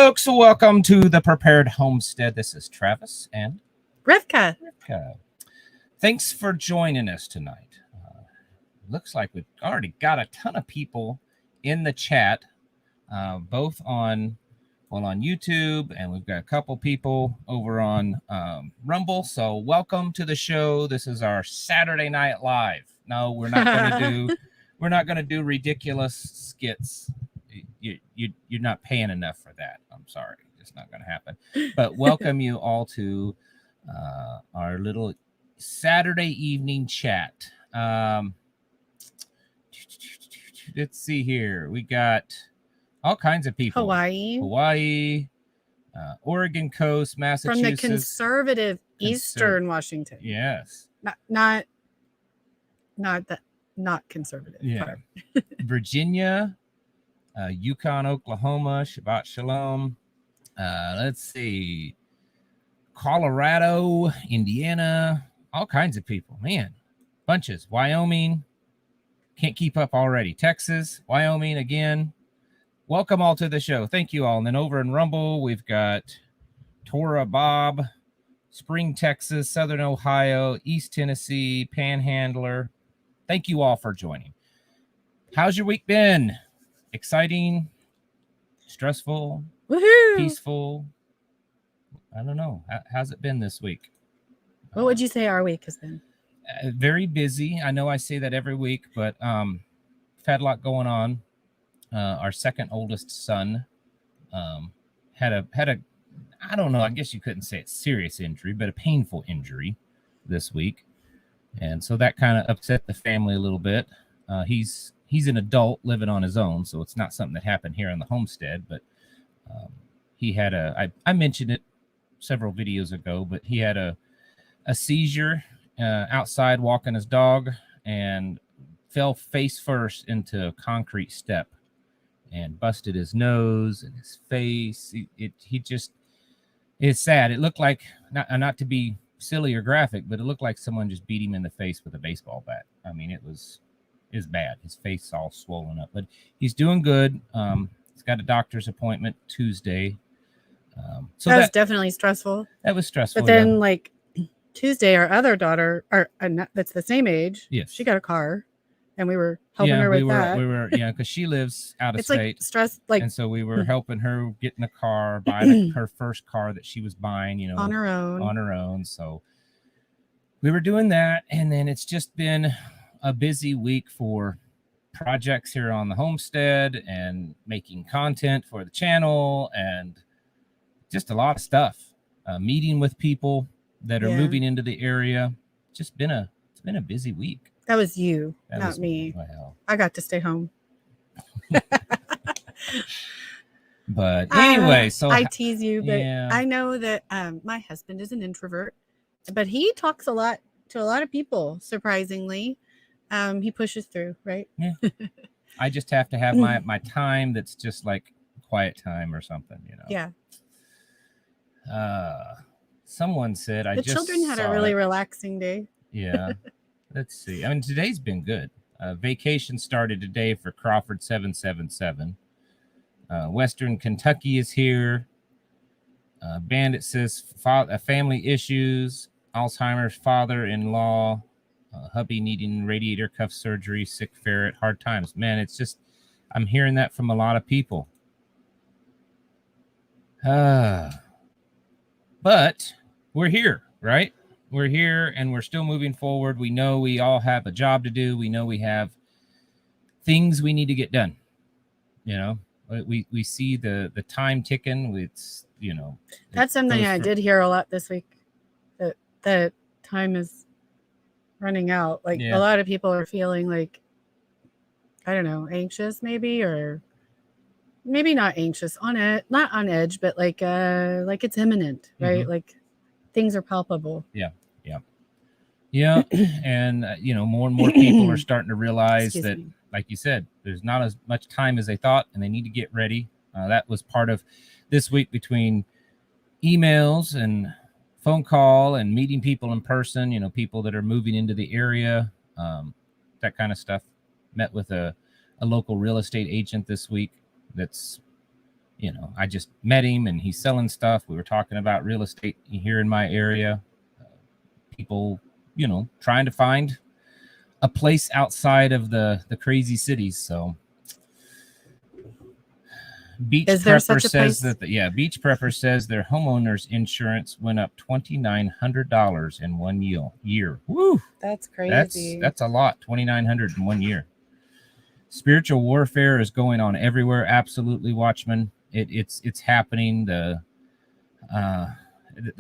folks. Welcome to the Prepared Homestead. This is Travis and Rivkah. Thanks for joining us tonight. Looks like we've already got a ton of people in the chat, both on YouTube, and we've got a couple people over on Rumble. So welcome to the show. This is our Saturday Night Live. No, we're not going to do ridiculous skits. You're not paying enough for that. I'm sorry, it's not going to happen. But welcome you all to our little Saturday evening chat. Let's see here. We got all kinds of people. Hawaii, Oregon coast, Massachusetts. From the conservative Eastern Washington. Yes. Not conservative. Yeah. Virginia, Yukon, Oklahoma, Shabbat Shalom. Let's see. Colorado, Indiana, all kinds of people. Man, bunches. Wyoming. Can't keep up already. Texas, Wyoming again. Welcome all to the show. Thank you all. And then over in Rumble, we've got Tora Bob, Spring, Texas, Southern Ohio, East Tennessee, Panhandler. Thank you all for joining. How's your week been? Exciting? Stressful? Woohoo! Peaceful? I don't know. How's it been this week? What would you say our week has been? Very busy. I know I say that every week, but we've had a lot going on. Our second oldest son had a I don't know, I guess you couldn't say it's serious injury, but a painful injury this week. And so that kind of upset the family a little bit. He's an adult living on his own, so it's not something that happened here on the homestead, but he had I mentioned it several videos ago, but he had a seizure outside walking his dog and fell face first into a concrete step and busted his nose and his face. It's sad. It looked like, not to be silly or graphic, but it looked like someone just beat him in the face with a baseball bat. I mean, it was bad. His face all swollen up, but he's doing good. He's got a doctor's appointment Tuesday. So that was definitely stressful. That was stressful. But then, like Tuesday, our other daughter, that's the same age. Yes, she got a car, and we were helping her with that. We were, because she lives out of state. Like stress, and so we were helping her get in a car, buy her first car that she was buying, on her own. So we were doing that, and then it's just been a busy week for projects here on the homestead and making content for the channel and just a lot of stuff. Meeting with people that are moving into the area. It's been a busy week. That was you, not me. Well, I got to stay home. But anyway, so I tease you, but I know that my husband is an introvert, but he talks a lot to a lot of people. Surprisingly, he pushes through, right? Yeah. I just have to have my time that's just like quiet time or something, Yeah. Someone said the children had a really relaxing day. Yeah. Let's see. I mean, today's been good. Vacation started today for Crawford 777. Western Kentucky is here. Bandit says family issues, Alzheimer's, father-in-law, hubby needing radiator cuff surgery, sick ferret, hard times. Man, it's just, I'm hearing that from a lot of people. But we're here, right? We're here and we're still moving forward. We know we all have a job to do. We know we have things we need to get done. We see the time ticking. It's, that's something I did hear a lot this week, that time is running out. Like a lot of people are feeling like, I don't know, anxious maybe, or maybe not anxious, not on edge, but like it's imminent, right? Mm-hmm. Like things are palpable. Yeah. And more and more people are starting to realize that, like you said, there's not as much time as they thought, and they need to get ready. That was part of this week, between emails and phone call and meeting people in person, people that are moving into the area, that kind of stuff. Met with a local real estate agent this week that's you know, I just met him and he's selling stuff. We were talking about real estate here in my area. People, you know, trying to find a place outside of the crazy cities. So Beach Prepper says that Beach Prepper says their homeowner's insurance went up $2,900 in 1 year. Woo! That's crazy. That's a lot. $2,900 in 1 year. Spiritual warfare is going on everywhere. Absolutely, Watchman. It's happening. The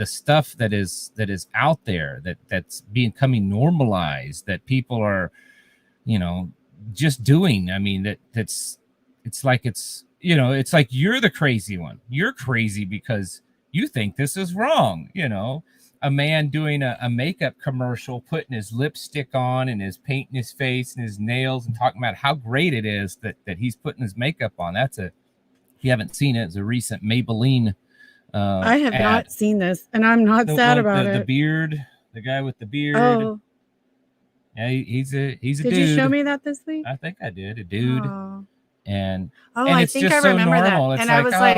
stuff that is out there that's becoming normalized, that people are, you know, just doing. I mean, it's like it's like you're the crazy one. You're crazy because you think this is wrong. You know, a man doing a makeup commercial, putting his lipstick on and his painting his face and his nails and talking about how great it is that he's putting his makeup on. If you haven't seen it, it's a recent Maybelline I have not seen this, and I'm not sad about it. The beard, the guy with the beard. Oh. Yeah, he's a dude. Did you show me that this week? I think I did. A dude. Oh. And I it's think just I remember so normal. that. It's and like, I was like,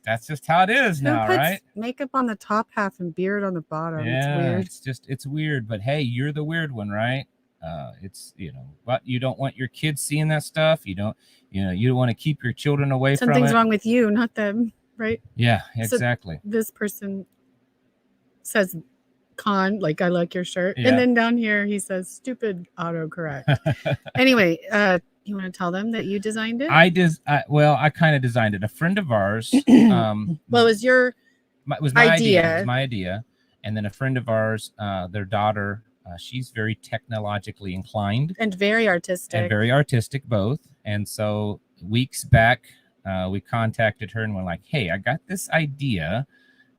that's just how it is now, right? Makeup on the top half and beard on the bottom. Yeah, it's weird. It's weird. But hey, you're the weird one, right? It's, you know, but you don't want your kids seeing that stuff. You don't want to keep your children away from it. Something's wrong with you, not them, right? Yeah, exactly. So this person says like, I like your shirt. Yeah. And then down here he says stupid autocorrect. Anyway, you want to tell them that you designed it? I kind of designed it. A friend of ours. Well, it was my idea. It was my idea. And then a friend of ours, their daughter, she's very technologically inclined. And very artistic. Both. And so weeks back, we contacted her and we're like, hey, I got this idea.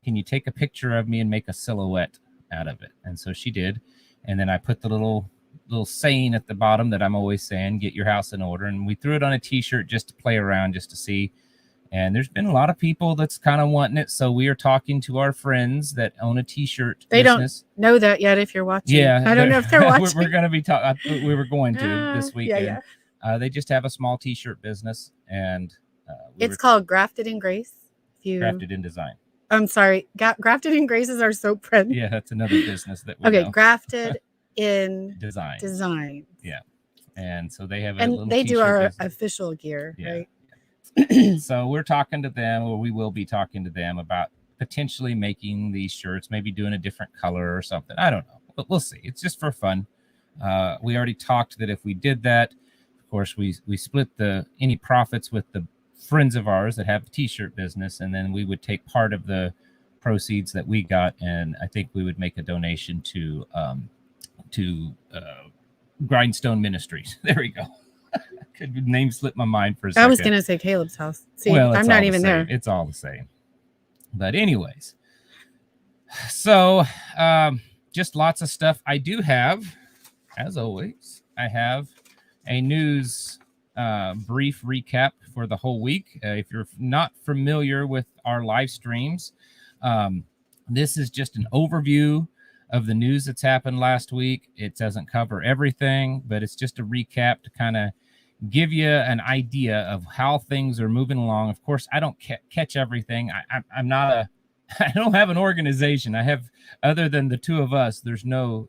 Can you take a picture of me and make a silhouette out of it? And so she did. And then I put the little saying at the bottom that I'm always saying, get your house in order. And we threw it on a t-shirt just to play around, just to see. And there's been a lot of people that's kind of wanting it. So we are talking to our friends that own a t-shirt business. Don't know that yet if you're watching. Yeah. I don't know if they're watching. We're going to be talking. We were going to this weekend. Yeah. They just have a small t-shirt business. And it's called Grafted in Grace. Grafted in Design. I'm sorry. Grafted in Grace is our soap friend. Yeah, that's another business that we know. Grafted in Design. Yeah. And so they have they do our official gear, right? Yeah. So we're talking to them, or we will be talking to them about potentially making these shirts, maybe doing a different color or something. I don't know, but we'll see. It's just for fun. We already talked that if we did that, of course, we split any profits with the friends of ours that have a t-shirt business, and then we would take part of the proceeds that we got, and I think we would make a donation to Grindstone Ministries. There we go. Could name slip my mind for a second. I was gonna say Caleb's house. See, I'm not even there. It's all the same. But anyways, so just lots of stuff. I do have, as always, I have a news brief recap for the whole week. If you're not familiar with our live streams, this is just an overview of the news that's happened last week. It doesn't cover everything, but it's just a recap to kind of give you an idea of how things are moving along. Of course, I don't catch everything. I'm not I don't have an organization. I have, other than the two of us, there's no,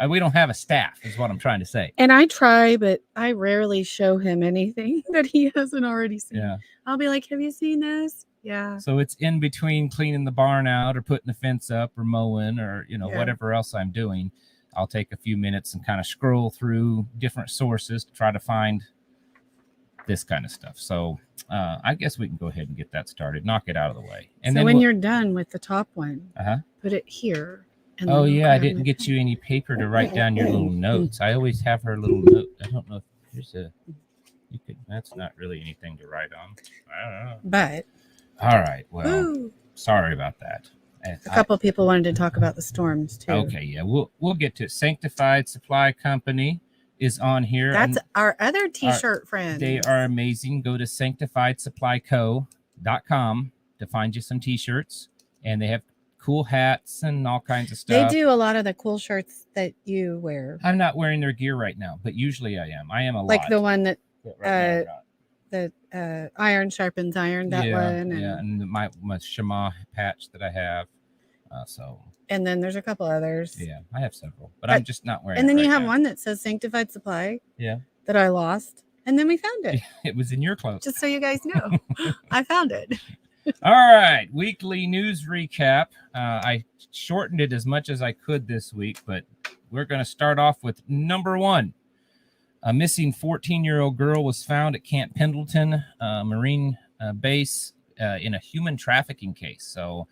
we don't have a staff, is what I'm trying to say. And I try, but I rarely show him anything that he hasn't already seen. Yeah. I'll be like, have you seen this? Yeah. So it's in between cleaning the barn out or putting the fence up or mowing or, whatever else I'm doing. I'll take a few minutes and kind of scroll through different sources to try to find this kind of stuff. So I guess we can go ahead and get that started, knock it out of the way. And so then when you're done with the top one, put it here. And I didn't get you any paper to write down your little notes. I always have her little note. I don't know if there's that's not really anything to write on. I don't know. But all right. Well, sorry about that. A couple of people wanted to talk about the storms too. Okay, yeah, we'll get to it. Sanctified Supply Company is on here. That's our other t-shirt friend. They are amazing. Go to sanctifiedsupplyco.com to find you some t-shirts, and they have cool hats and all kinds of stuff. They do a lot of the cool shirts that you wear. I'm not wearing their gear right now, but usually I am. I am a lot. Like the one that that iron sharpens iron, that one. And my Shema patch that I have. And then there's a couple others. Yeah, I have several, but I'm just not wearing it. And then right you have now. one that says Sanctified Supply. Yeah. That I lost. And then we found it. It was in your clothes. Just so you guys know. I found it. All right. Weekly news recap. I shortened it as much as I could this week, but we're going to start off with number 1. A missing 14-year-old girl was found at Camp Pendleton Marine Base in a human trafficking case. So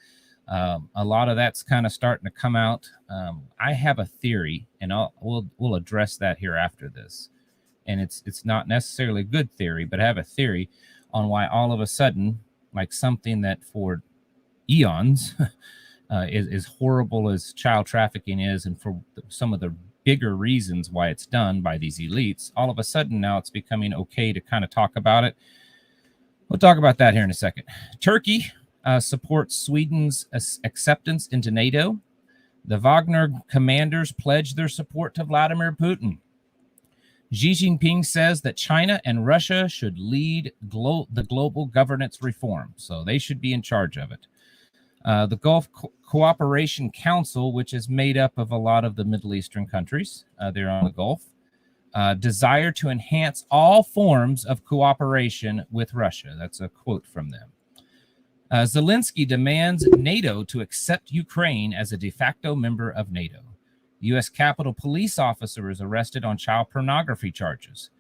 a lot of that's kind of starting to come out. I have a theory, and we'll address that here after this. And it's not necessarily a good theory, but I have a theory on why all of a sudden, like something that for eons is horrible as child trafficking is, and for some of the bigger reasons why it's done by these elites, all of a sudden now it's becoming okay to kind of talk about it. We'll talk about that here in a second. Turkey supports Sweden's acceptance into NATO. The Wagner commanders pledge their support to Vladimir Putin. Xi Jinping says that China and Russia should lead the global governance reform, so they should be in charge of it. The Gulf Cooperation Council, which is made up of a lot of the Middle Eastern countries, they're on the Gulf, desire to enhance all forms of cooperation with Russia. That's a quote from them. Zelensky demands NATO to accept Ukraine as a de facto member of NATO. U.S. Capitol Police officer is arrested on child pornography charges.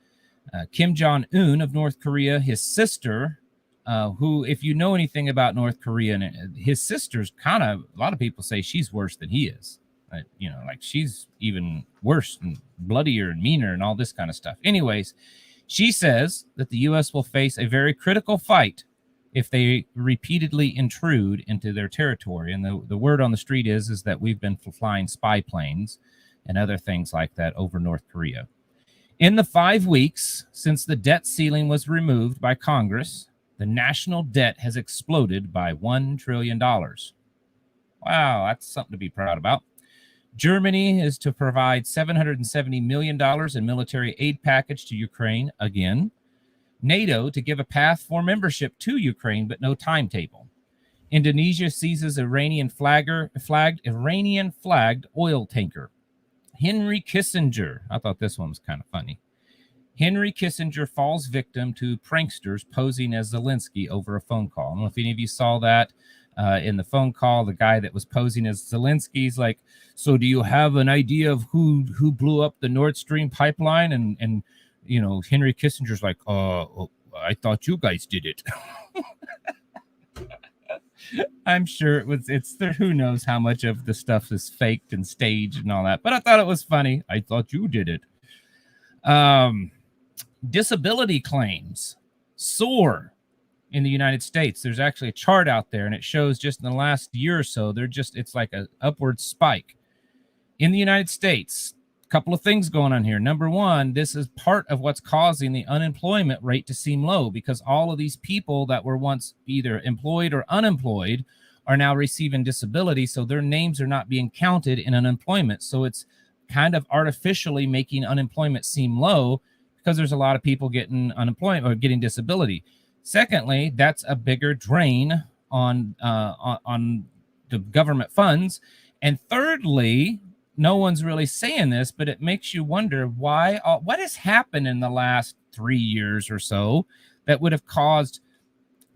Kim Jong-un of North Korea, his sister, who, if you know anything about North Korea, his sister's kind of, a lot of people say she's worse than he is. Like she's even worse and bloodier and meaner and all this kind of stuff. Anyways, she says that the U.S. will face a very critical fight if they repeatedly intrude into their territory. And the word on the street is that we've been flying spy planes and other things like that over North Korea. In the 5 weeks since the debt ceiling was removed by Congress, the national debt has exploded by $1 trillion. Wow, that's something to be proud about. Germany is to provide $770 million in military aid package to Ukraine again. NATO to give a path for membership to Ukraine, but no timetable. Indonesia seizes Iranian-flagged oil tanker. Henry Kissinger, I thought this one was kind of funny. Henry Kissinger falls victim to pranksters posing as Zelensky over a phone call. I don't know if any of you saw that in the phone call. The guy that was posing as Zelensky's like, so do you have an idea of who blew up the Nord Stream pipeline? And Henry Kissinger's like, I thought you guys did it. I'm sure it's there. Who knows how much of the stuff is faked and staged and all that. But I thought it was funny. I thought you did it. Disability claims soar in the United States. There's actually a chart out there, and it shows just in the last year or so, it's like an upward spike. In the United States, couple of things going on here. Number one, this is part of what's causing the unemployment rate to seem low, because all of these people that were once either employed or unemployed are now receiving disability, so their names are not being counted in unemployment. So it's kind of artificially making unemployment seem low because there's a lot of people getting unemployment or getting disability. Secondly, that's a bigger drain on the government funds. And thirdly, no one's really saying this, but it makes you wonder what has happened in the last 3 years or so that would have caused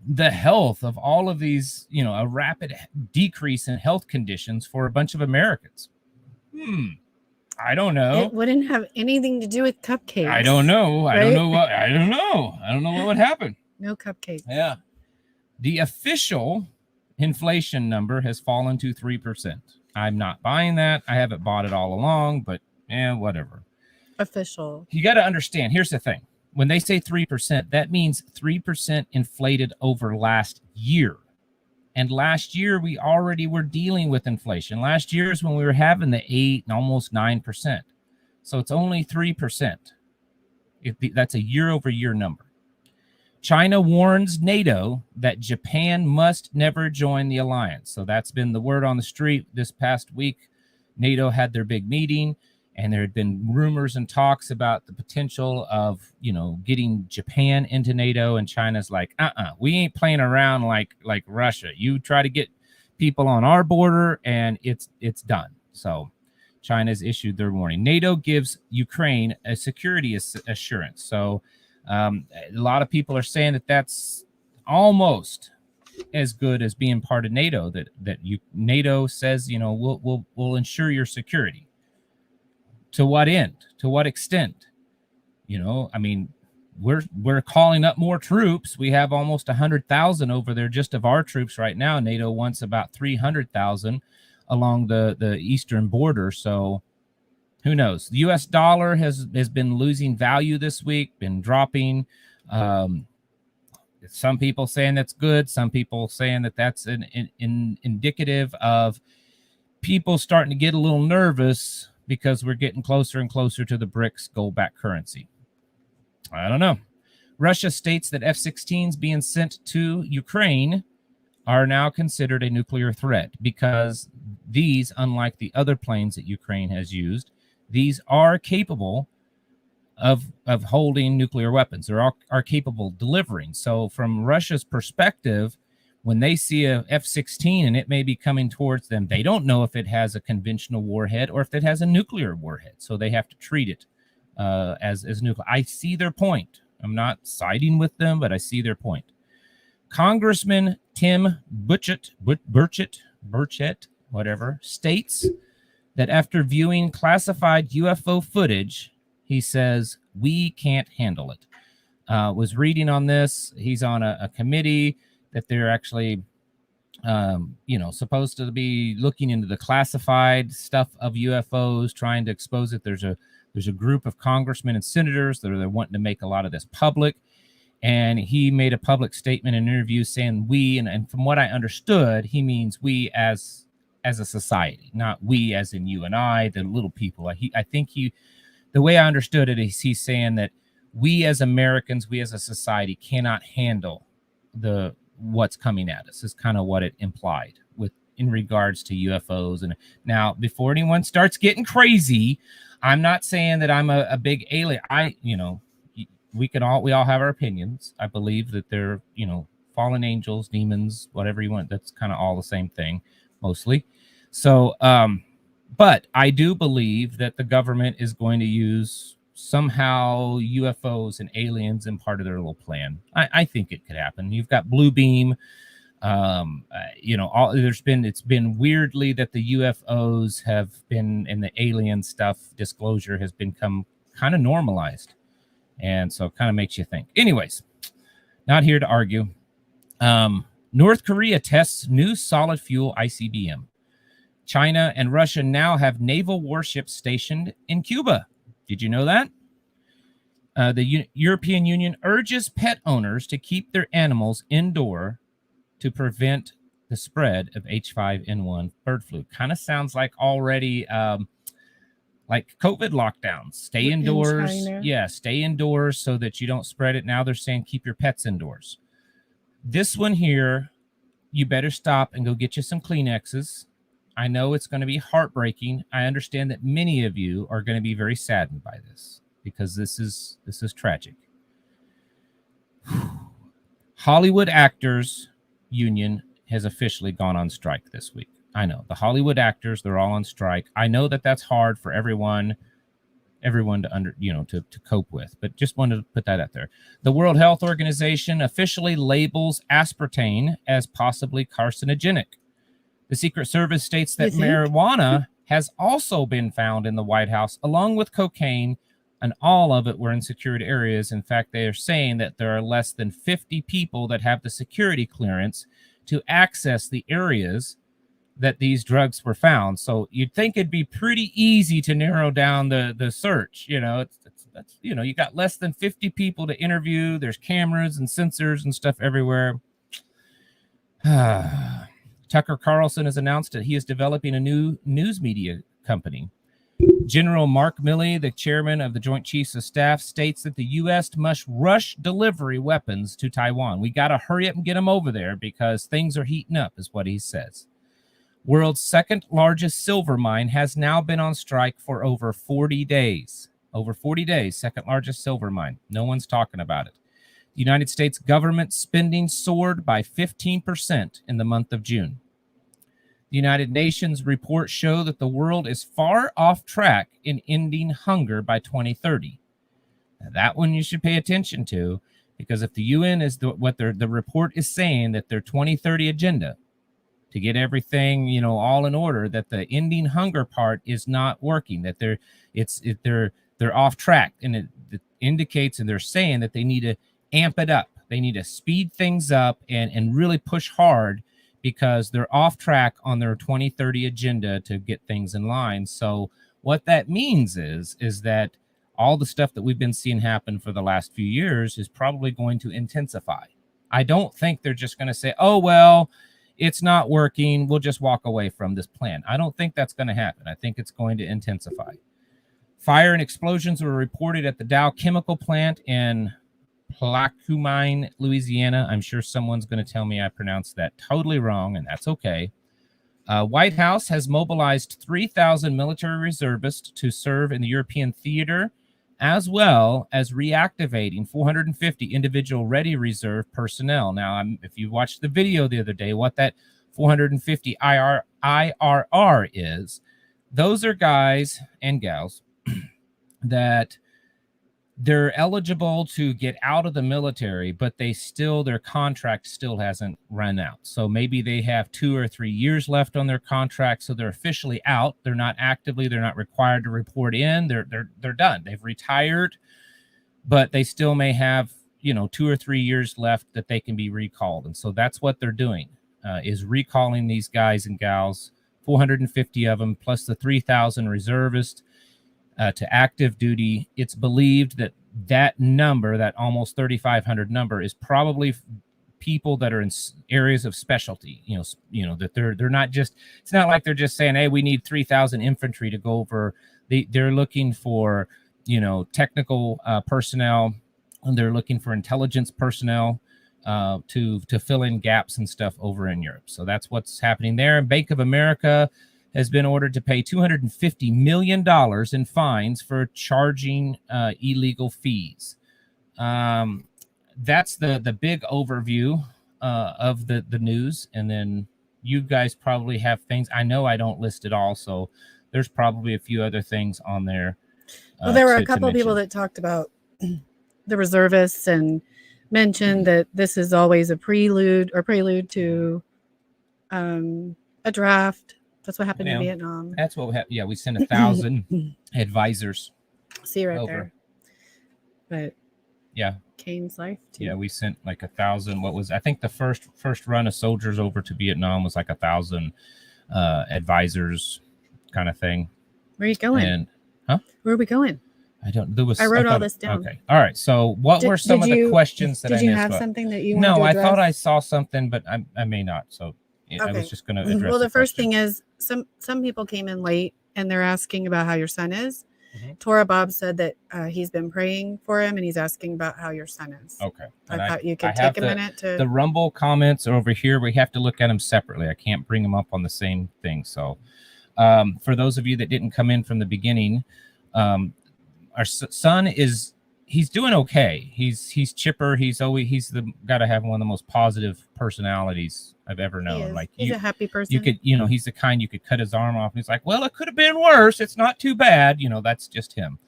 the health of all of these, a rapid decrease in health conditions for a bunch of Americans. I don't know. It wouldn't have anything to do with cupcakes. I don't know. Right? I don't know what would happen. No cupcakes. Yeah. The official inflation number has fallen to 3%. I'm not buying that. I haven't bought it all along, but whatever. Official. You got to understand. Here's the thing. When they say 3%, that means 3% inflated over last year. And last year, we already were dealing with inflation. Last year is when we were having the 8 and almost 9%. So it's only 3%. That's a year-over-year number. China warns NATO that Japan must never join the alliance. So that's been the word on the street this past week. NATO had their big meeting, And there had been rumors and talks about the potential of, getting Japan into NATO, and China's like, we ain't playing around like Russia. You try to get people on our border and it's done. So China's issued their warning. NATO gives Ukraine a security assurance. So a lot of people are saying that that's almost as good as being part of NATO, that NATO says, we'll ensure your security. To what end? To what extent? We're calling up more troops. We have almost 100,000 over there just of our troops right now. NATO wants about 300,000 along the eastern border. So who knows? The U.S. dollar has been losing value this week, been dropping. Some people saying that's good. Some people saying that that's indicative of people starting to get a little nervous because we're getting closer and closer to the BRICS gold-backed currency. I don't know. Russia states that F-16s being sent to Ukraine are now considered a nuclear threat because these, unlike the other planes that Ukraine has used, these are capable of holding nuclear weapons. They are capable of delivering. So from Russia's perspective, when they see a F-16 and it may be coming towards them, they don't know if it has a conventional warhead or if it has a nuclear warhead. So they have to treat it as nuclear. I see their point. I'm not siding with them, but I see their point. Congressman Tim Burchett, whatever, states that after viewing classified UFO footage, he says, we can't handle it. Was reading on this. He's on a committee that they're actually, supposed to be looking into the classified stuff of UFOs, trying to expose it. There's a group of congressmen and senators that are wanting to make a lot of this public. And he made a public statement in an interview saying we, and from what I understood, he means we as a society, not we as in you and I, the little people. I think the way I understood it is he's saying that we as Americans, we as a society cannot handle what's coming at us, is kind of what it implied in regards to UFOs. And now, before anyone starts getting crazy, I'm not saying that I'm a big alien. We all have our opinions. I believe that they're, fallen angels, demons, whatever you want. That's kind of all the same thing, mostly. So, but I do believe that the government is going to use somehow UFOs and aliens in part of their little plan. I think it could happen. You've got Blue Beam. It's been weirdly that the UFOs have been, and the alien stuff disclosure has become kind of normalized. And so it kind of makes you think. Anyways, not here to argue. North Korea tests new solid fuel ICBM. China and Russia now have naval warships stationed in Cuba. Did you know that? The European Union urges pet owners to keep their animals indoor to prevent the spread of H5N1 bird flu. Kind of sounds like already like COVID lockdowns. Stay indoors. Yeah, stay indoors so that you don't spread it. Now they're saying keep your pets indoors. This one here, you better stop and go get you some Kleenexes. I know it's going to be heartbreaking. I understand that many of you are going to be very saddened by this because this is tragic. Hollywood Actors Union has officially gone on strike this week. I know the Hollywood actors, they're all on strike. I know that that's hard for everyone to cope with, but just wanted to put that out there. The World Health Organization officially labels aspartame as possibly carcinogenic. The Secret Service states that marijuana has also been found in the White House, along with cocaine, and all of it were in secured areas. In fact, they are saying that there are less than 50 people that have the security clearance to access the areas that these drugs were found. So you'd think it'd be pretty easy to narrow down the search. You got less than 50 people to interview. There's cameras and sensors and stuff everywhere. Tucker Carlson has announced that he is developing a new news media company. General Mark Milley, the chairman of the Joint Chiefs of Staff, states that the U.S. must rush delivery weapons to Taiwan. We got to hurry up and get them over there because things are heating up, is what he says. World's second largest silver mine has now been on strike for over 40 days. Over 40 days, second largest silver mine. No one's talking about it. The United States government spending soared by 15% in the month of June. The United Nations reports show that the world is far off track in ending hunger by 2030. Now, that one you should pay attention to, because if the UN is the report is saying that their 2030 agenda to get everything, you know, all in order, that the ending hunger part is not working, that they're off track, and it indicates, and they're saying that they need to amp it up. They need to speed things up and really push hard, because they're off track on their 2030 agenda to get things in line. So what that means is that all the stuff that we've been seeing happen for the last few years is probably going to intensify. I don't think they're just going to say, oh, well, it's not working, we'll just walk away from this plan. I don't think that's going to happen. I think it's going to intensify. Fire and explosions were reported at the Dow Chemical Plant in Plaquemine, Louisiana. I'm sure someone's going to tell me I pronounced that totally wrong, and that's okay. White House has mobilized 3,000 military reservists to serve in the European theater, as well as reactivating 450 individual ready reserve personnel. Now, if you watched the video the other day, what that 450 IRR is, those are guys and gals that they're eligible to get out of the military, but their contract still hasn't run out. So maybe they have 2 or 3 years left on their contract, so they're officially out. They're not required to report in. They're done. They've retired, but they still may have, 2 or 3 years left that they can be recalled. And so that's what they're doing, is recalling these guys and gals, 450 of them, plus the 3,000 reservists, to active duty. It's believed that number, that almost 3,500 number, is probably people that are in areas of specialty. That they're not just. It's not like they're just saying, "Hey, we need 3,000 infantry to go over." They're looking for, technical personnel, and they're looking for intelligence personnel to fill in gaps and stuff over in Europe. So that's what's happening there. And Bank of America has been ordered to pay $250 million in fines for charging illegal fees. That's the big overview of the news. And then you guys probably have things. I know I don't list it all, so there's probably a few other things on there. Well, there were a couple of people that talked about the reservists and mentioned that this is always a prelude to a draft. That's what happened in Vietnam. That's what happened. Yeah, we sent 1,000 advisors. See right over there. But yeah, Kane's life too. Yeah, we sent like 1,000. I think the first run of soldiers over to Vietnam was like 1,000 advisors, kind of thing. Where are you going? Where are we going? I don't. I wrote all this down. Okay. All right. So, what were some of the questions that I missed? Did you have something that you? No, I thought I saw something, but I may not. So. Okay. I was just going to address. Well, the first thing is some people came in late and they're asking about how your son is. Mm-hmm. Tora Bob said that he's been praying for him and he's asking about how your son is. Okay. I thought you could take a minute to. The Rumble comments are over here. We have to look at them separately. I can't bring them up on the same thing. So, for those of you that didn't come in from the beginning, our son he's doing okay. He's chipper. He's got to have one of the most positive personalities I've ever known. Like he's a happy person. You could, he's the kind you could cut his arm off. And he's like, well, it could have been worse. It's not too bad. That's just him.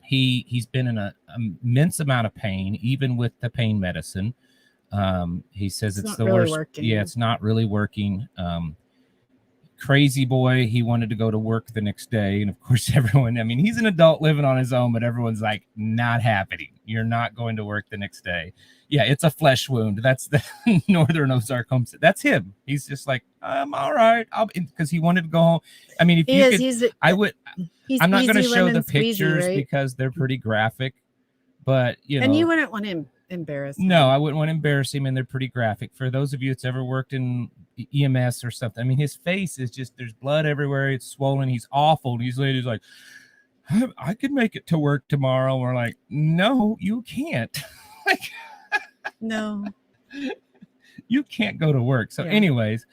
He's been in an immense amount of pain, even with the pain medicine. He says it's the worst. Working. Yeah, it's not really working. Crazy boy, he wanted to go to work the next day, and of course everyone, he's an adult living on his own, but everyone's like, not happening. You're not going to work the next day. Yeah, it's a flesh wound. That's the Northern Ozark Homestead. That's him. He's just like, I'm all right, because he wanted to go home. I'm not going to show the pictures, right? Because they're pretty graphic, but and you wouldn't want him embarrassed. No, I wouldn't want to embarrass him, and they're pretty graphic. For those of you that's ever worked in EMS or something, his face is just, there's blood everywhere. It's swollen. He's awful. And these ladies like, I could make it to work tomorrow. We're like, no, you can't. No, you can't go to work. So anyways,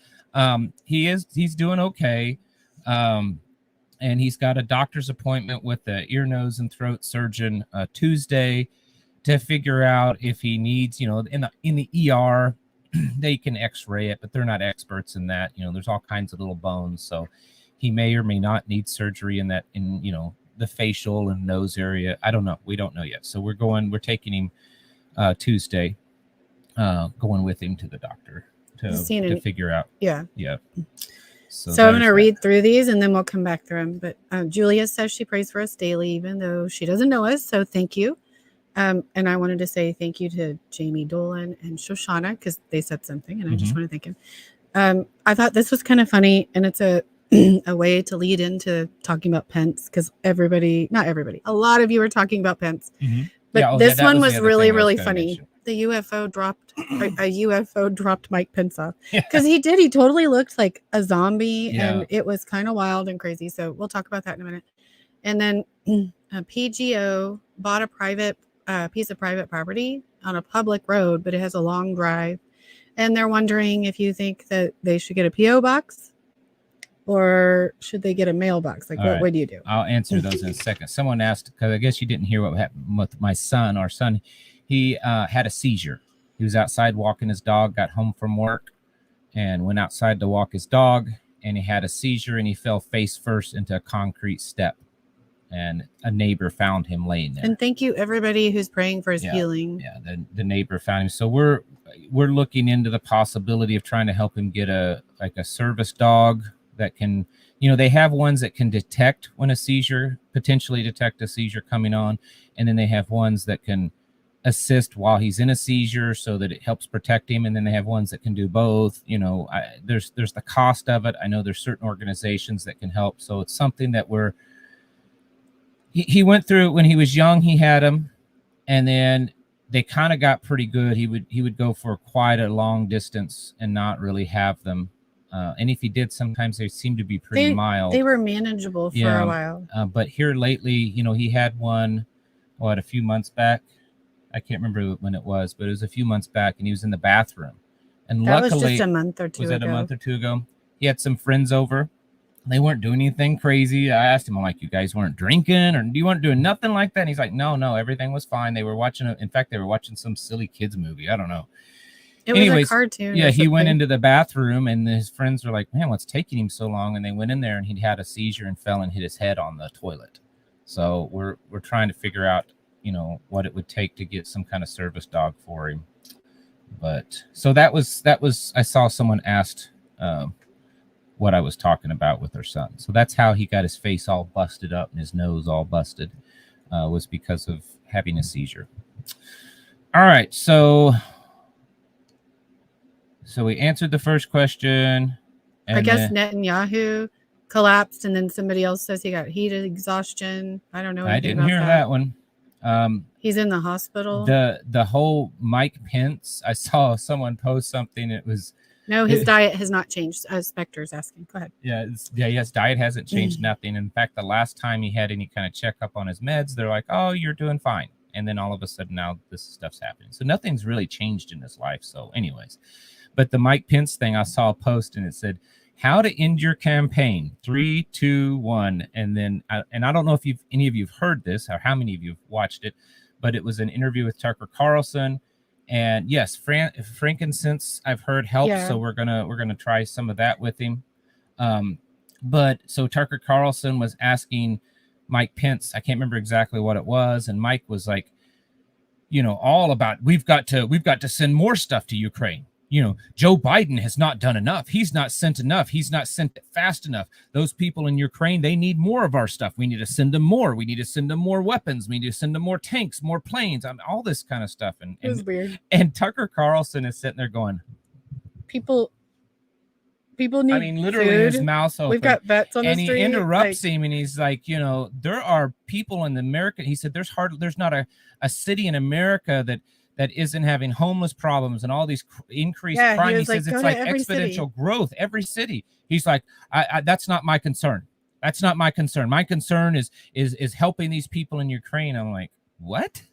He's doing okay. And he's got a doctor's appointment with the ear, nose, and throat surgeon Tuesday to figure out if he needs, in the ER, they can X-ray it, but they're not experts in that. There's all kinds of little bones, so he may or may not need surgery in the facial and nose area. I don't know. We don't know yet. So we're taking him Tuesday, going with him to the doctor to figure out. Yeah. So I'm going to read through these and then we'll come back through them. But Julia says she prays for us daily, even though she doesn't know us. So thank you. And I wanted to say thank you to Jamie Dolan and Shoshana because they said something, and I just want to thank him. I thought this was kind of funny, and it's a way to lead into talking about pence because not everybody, a lot of you are talking about pence. But this one was really, really funny. The UFO dropped a UFO dropped Mike Pence off because he totally looked like a zombie, and it was kind of wild and crazy. So we'll talk about that in a minute. And then PGO bought a private piece of private property on a public road, but it has a long drive, and they're wondering if you think that they should get a PO box or should they get a mailbox. What would you do? I'll answer those in a second. Someone asked, because I guess you didn't hear what happened with my son. Our son, he had a seizure. He was outside walking his dog, got home from work, and went outside to walk his dog, and he had a seizure, and he fell face first into a concrete step. And a neighbor found him laying there. And thank you, everybody who's praying for his healing. Yeah, the neighbor found him. So we're looking into the possibility of trying to help him get a service dog that can, they have ones that can potentially detect a seizure coming on, and then they have ones that can assist while he's in a seizure so that it helps protect him, and then they have ones that can do both. There's the cost of it. I know there's certain organizations that can help, so it's something that he went through when he was young. He had them, and then they kind of got pretty good. He would go for quite a long distance and not really have them. And if he did, sometimes they seemed to be pretty mild. They were manageable for a while. But here lately, he had one, a few months back. I can't remember when it was, but it was a few months back, and he was in the bathroom. And that luckily, was just a month or two was ago. that a month or two ago? He had some friends over. They weren't doing anything crazy. I asked him, I'm like, you guys weren't drinking, or you weren't doing nothing like that? And he's like, no, everything was fine. They were watching in fact, they were watching some silly kids movie. I don't know. Anyways, was a cartoon. Yeah, he went into the bathroom, and his friends were like, man, what's taking him so long? And they went in there, and he'd had a seizure and fell and hit his head on the toilet. So we're trying to figure out, what it would take to get some kind of service dog for him. But so that was I saw someone asked what I was talking about with their son. So that's how he got his face all busted up and his nose all busted, was because of having a seizure. All right, so we answered the first question. I guess Netanyahu collapsed, and then somebody else says he got heat exhaustion. I don't know. I didn't hear that one. He's in the hospital. The whole Mike Pence, I saw someone post something. It was his diet has not changed. Specter's asking. Go ahead. Yes, diet hasn't changed. Nothing. In fact, the last time he had any kind of checkup on his meds, they're like, oh, you're doing fine. And then all of a sudden now this stuff's happening. So nothing's really changed in his life. So anyways, but the Mike Pence thing, I saw a post and it said, how to end your campaign, 3, 2, 1. And then, and I don't know if any of you've heard this or how many of you have watched it, but it was an interview with Tucker Carlson. And yes, frankincense I've heard helps. Yeah. So we're gonna try some of that with him. But so Tucker Carlson was asking Mike Pence, I can't remember exactly what it was, and Mike was like, all about we've got to send more stuff to Ukraine. Joe Biden has not done enough. He's not sent enough. He's not sent it fast enough. Those people in Ukraine, they need more of our stuff. We need to send them more. We need to send them more weapons. We need to send them more tanks, more planes, all this kind of stuff. And it was weird. And Tucker Carlson is sitting there going, people need literally food. His mouth's open. We've got vets on the street. And he interrupts him, and he's like, there are people in America. He said, there's not a city in America that isn't having homeless problems and all these increased crime. He says it's like exponential growth. Every city. He's like, I that's not my concern. That's not my concern. My concern is helping these people in Ukraine. I'm like, what?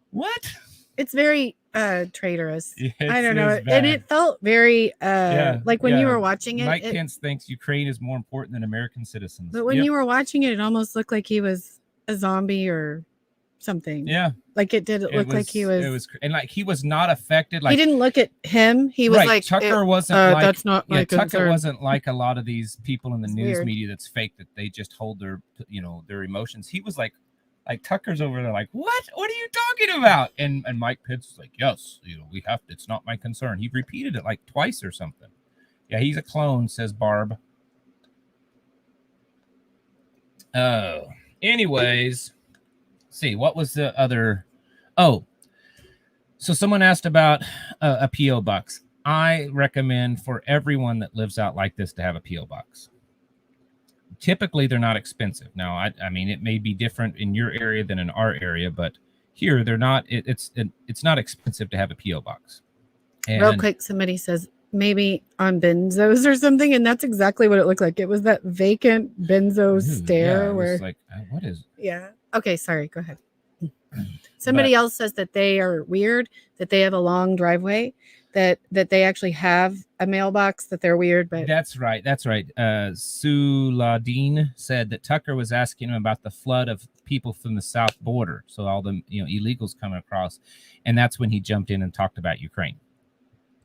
What? It's very traitorous. I don't know. And it felt very like when you were watching it. Mike Pence thinks Ukraine is more important than American citizens. But when you were watching it, it almost looked like he was a zombie or something. Yeah. Like it did look like he was. It was, and like he was not affected. Like he didn't look at him. He was like Tucker wasn't like that's not my concern. Tucker wasn't like a lot of these people in the news media that's fake, that they just hold their their emotions. He was like Tucker's over there like, what are you talking about? And Mike Pence was like, yes, we have to, it's not my concern. He repeated it like twice or something. Yeah, he's a clone, says Barb. Oh, anyways, see, what was the other? Oh, so someone asked about a P.O. box. I recommend for everyone that lives out like this to have a P.O. box. Typically, they're not expensive. Now, I mean, it may be different in your area than in our area, but here they're not. It's not expensive to have a P.O. box. And real quick, somebody says maybe on benzos or something, and that's exactly what it looked like. It was that vacant benzo stare. Yeah, where like, what is? Yeah. Okay. Sorry. Go ahead. Somebody else says that they are weird, that they have a long driveway, that they actually have a mailbox, that they're weird. But that's right. Suladine said that Tucker was asking him about the flood of people from the south border, so all the illegals coming across, and that's when he jumped in and talked about Ukraine.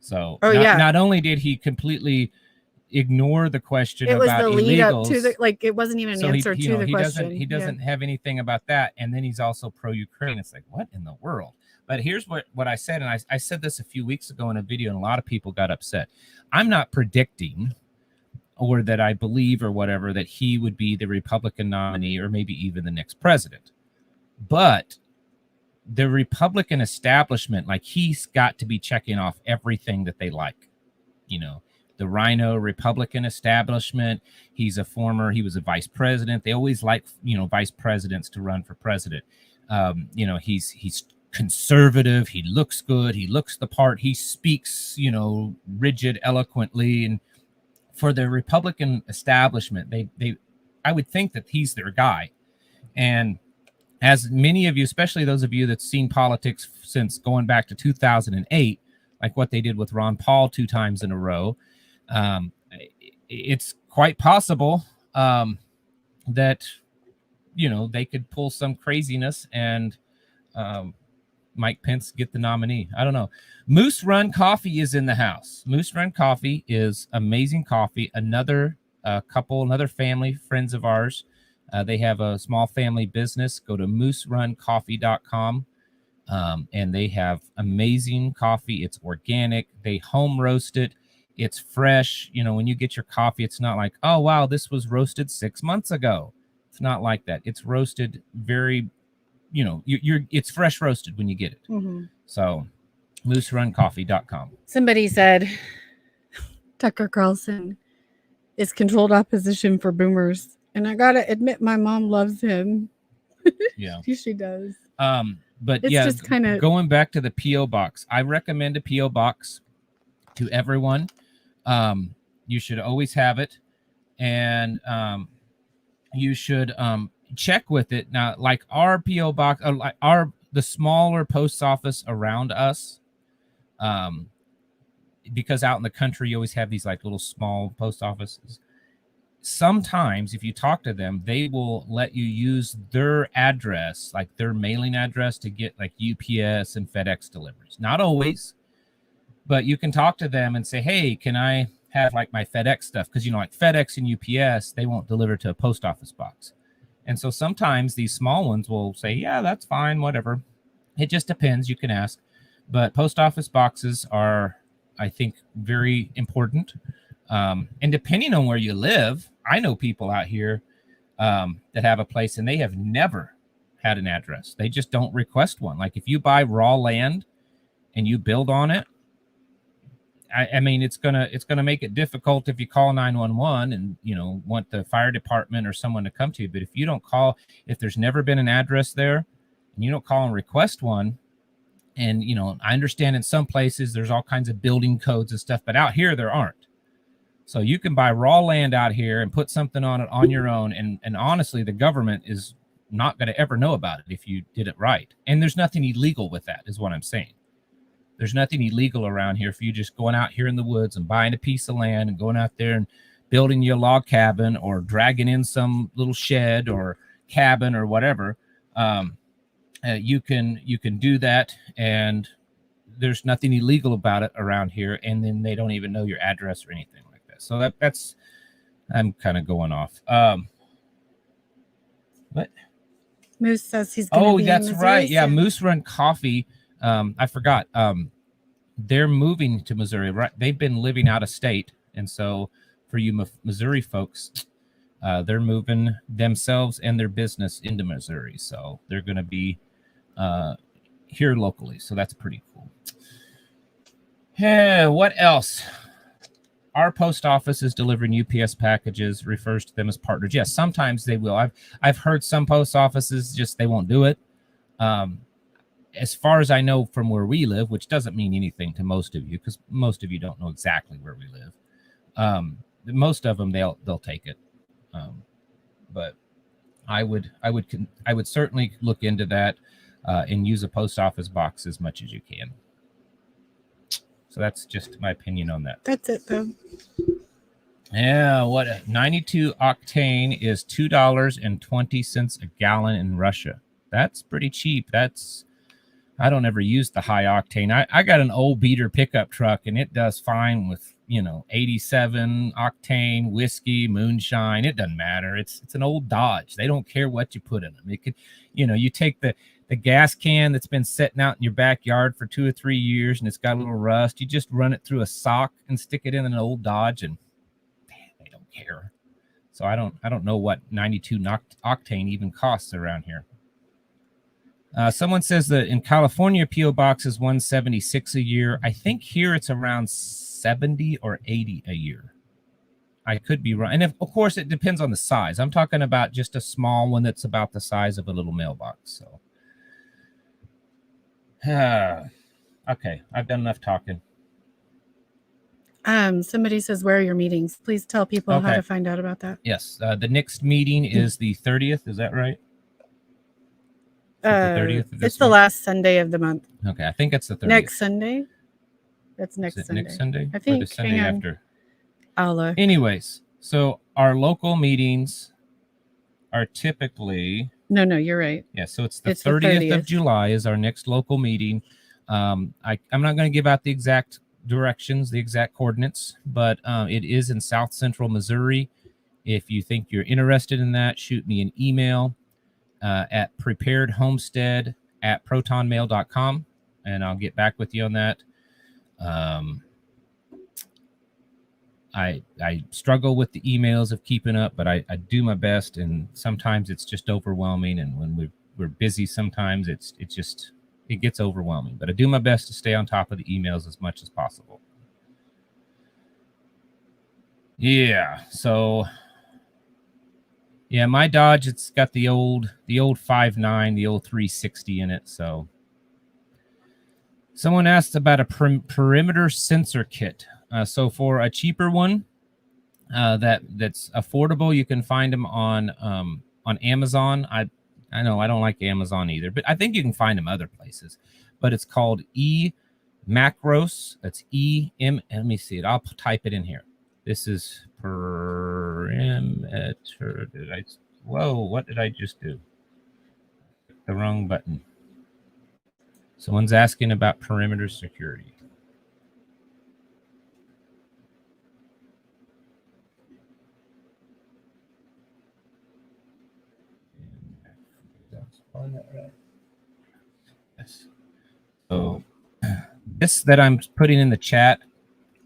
So not only did he completely ignore the question about the lead illegals, up to the, it wasn't even an answer to the question. He doesn't have anything about that, and then he's also pro-Ukraine. It's like, what in the world? But here's what I said, and I said this a few weeks ago in a video, and a lot of people got upset. I'm not predicting, or that I believe or whatever, that he would be the Republican nominee or maybe even the next president. But the Republican establishment, like, he's got to be checking off everything that they like. The Rhino Republican establishment. He was a vice president. They always like, vice presidents to run for president. He's conservative. He looks good. He looks the part. He speaks, rigid, eloquently. And for the Republican establishment, I would think that he's their guy. And as many of you, especially those of you that's seen politics since going back to 2008, like what they did with Ron Paul 2 times in a row, it's quite possible that they could pull some craziness and Mike Pence get the nominee. I don't know. Moose Run Coffee is in the house. Moose Run Coffee is amazing coffee. Another family, friends of ours. They have a small family business. Go to mooseruncoffee.com. And they have amazing coffee. It's organic. They home roast it. It's fresh. When you get your coffee, it's not like, oh, wow, this was roasted 6 months ago. It's not like that. It's roasted very, it's fresh roasted when you get it. Mm-hmm. So mooseruncoffee.com. Somebody said Tucker Carlson is controlled opposition for boomers. And I got to admit, my mom loves him. Yeah. She does. But it's just kind of going back to the P.O. box. I recommend a P.O. box to everyone. You should always have it. And you should check with it. Now, like our P.O. box, the smaller post office around us, because out in the country, you always have these like little small post offices. Sometimes if you talk to them, they will let you use their address, like their mailing address, to get like UPS and FedEx deliveries. Not always, but you can talk to them and say, hey, can I have like my FedEx stuff? Because, like FedEx and UPS, they won't deliver to a post office box. And so sometimes these small ones will say, yeah, that's fine, whatever. It just depends. You can ask. But post office boxes are, I think, very important. And depending on where you live, I know people out here that have a place and they have never had an address. They just don't request one. Like if you buy raw land and you build on it, I mean, it's gonna make it difficult if you call 911 and want the fire department or someone to come to you. But if you don't call, if there's never been an address there, and you don't call and request one, and I understand in some places there's all kinds of building codes and stuff, but out here there aren't. So you can buy raw land out here and put something on it on your own, and honestly, the government is not going to ever know about it if you did it right. And there's nothing illegal with that, is what I'm saying. There's nothing illegal around here for you just going out here in the woods and buying a piece of land and going out there and building your log cabin or dragging in some little shed or cabin or whatever. You can do that, and there's nothing illegal about it around here. And then they don't even know your address or anything like that. So that's I'm kind of going off. What? Moose says he's going to be that's in Missouri right. Yeah, soon. Moose Run Coffee. I forgot. They're moving to Missouri. Right? They've been living out of state, and so for you Missouri folks, they're moving themselves and their business into Missouri. So they're going to be here locally. So that's pretty cool. Yeah. What else? Our post office is delivering UPS packages, refers to them as partners. Yes, sometimes they will. I've heard some post offices just they won't do it. As far as I know from where we live, which doesn't mean anything to most of you, because most of you don't know exactly where we live. Most of them they'll take it. But I would certainly look into that and use a post office box as much as you can. So that's just my opinion on that. That's it, though. Yeah, what 92 octane is $2.20 a gallon in Russia. That's pretty cheap. I don't ever use the high octane. I got an old beater pickup truck, and it does fine with 87 octane whiskey, moonshine. It doesn't matter. It's an old Dodge. They don't care what you put in them. It could, you take the gas can that's been sitting out in your backyard for 2 or 3 years and it's got a little rust. You just run it through a sock and stick it in an old Dodge, and they don't care. So I don't know what 92 octane even costs around here. Someone says that in California, PO box is $176 a year. I think here it's around $70 or $80 a year. I could be wrong. And of course, it depends on the size. I'm talking about just a small one that's about the size of a little mailbox. So. Okay, I've done enough talking. Somebody says, where are your meetings? Please tell people how to find out about that. Yes, the next meeting is the 30th. Is that right? The 30th of this it's the last Sunday of the month. Okay, I think it's the 30th. Next Sunday? That's next Sunday. Next Sunday? I think. Or the Sunday after? I'll look. Anyways, so our local meetings are typically... No, you're right. Yeah, so it's the 30th of July is our next local meeting. I'm not going to give out the exact directions, the exact coordinates, but it is in South Central Missouri. If you think you're interested in that, shoot me an email at preparedhomestead@protonmail.com, and I'll get back with you on that. I struggle with the emails of keeping up, but I do my best, and sometimes it's just overwhelming. And when we're busy, sometimes it gets overwhelming. But I do my best to stay on top of the emails as much as possible. Yeah. So yeah, my Dodge, it's got the old 5.9, the old 360 in it. So someone asked about a perimeter sensor kit. So for a cheaper one that's affordable, you can find them on Amazon. I know I don't like Amazon either, but I think you can find them other places. But it's called Macros. That's E-M. Let me see it. I'll type it in here. This is perimeter. Whoa, what did I just do? The wrong button. Someone's asking about perimeter security. Yes. So this that I'm putting in the chat,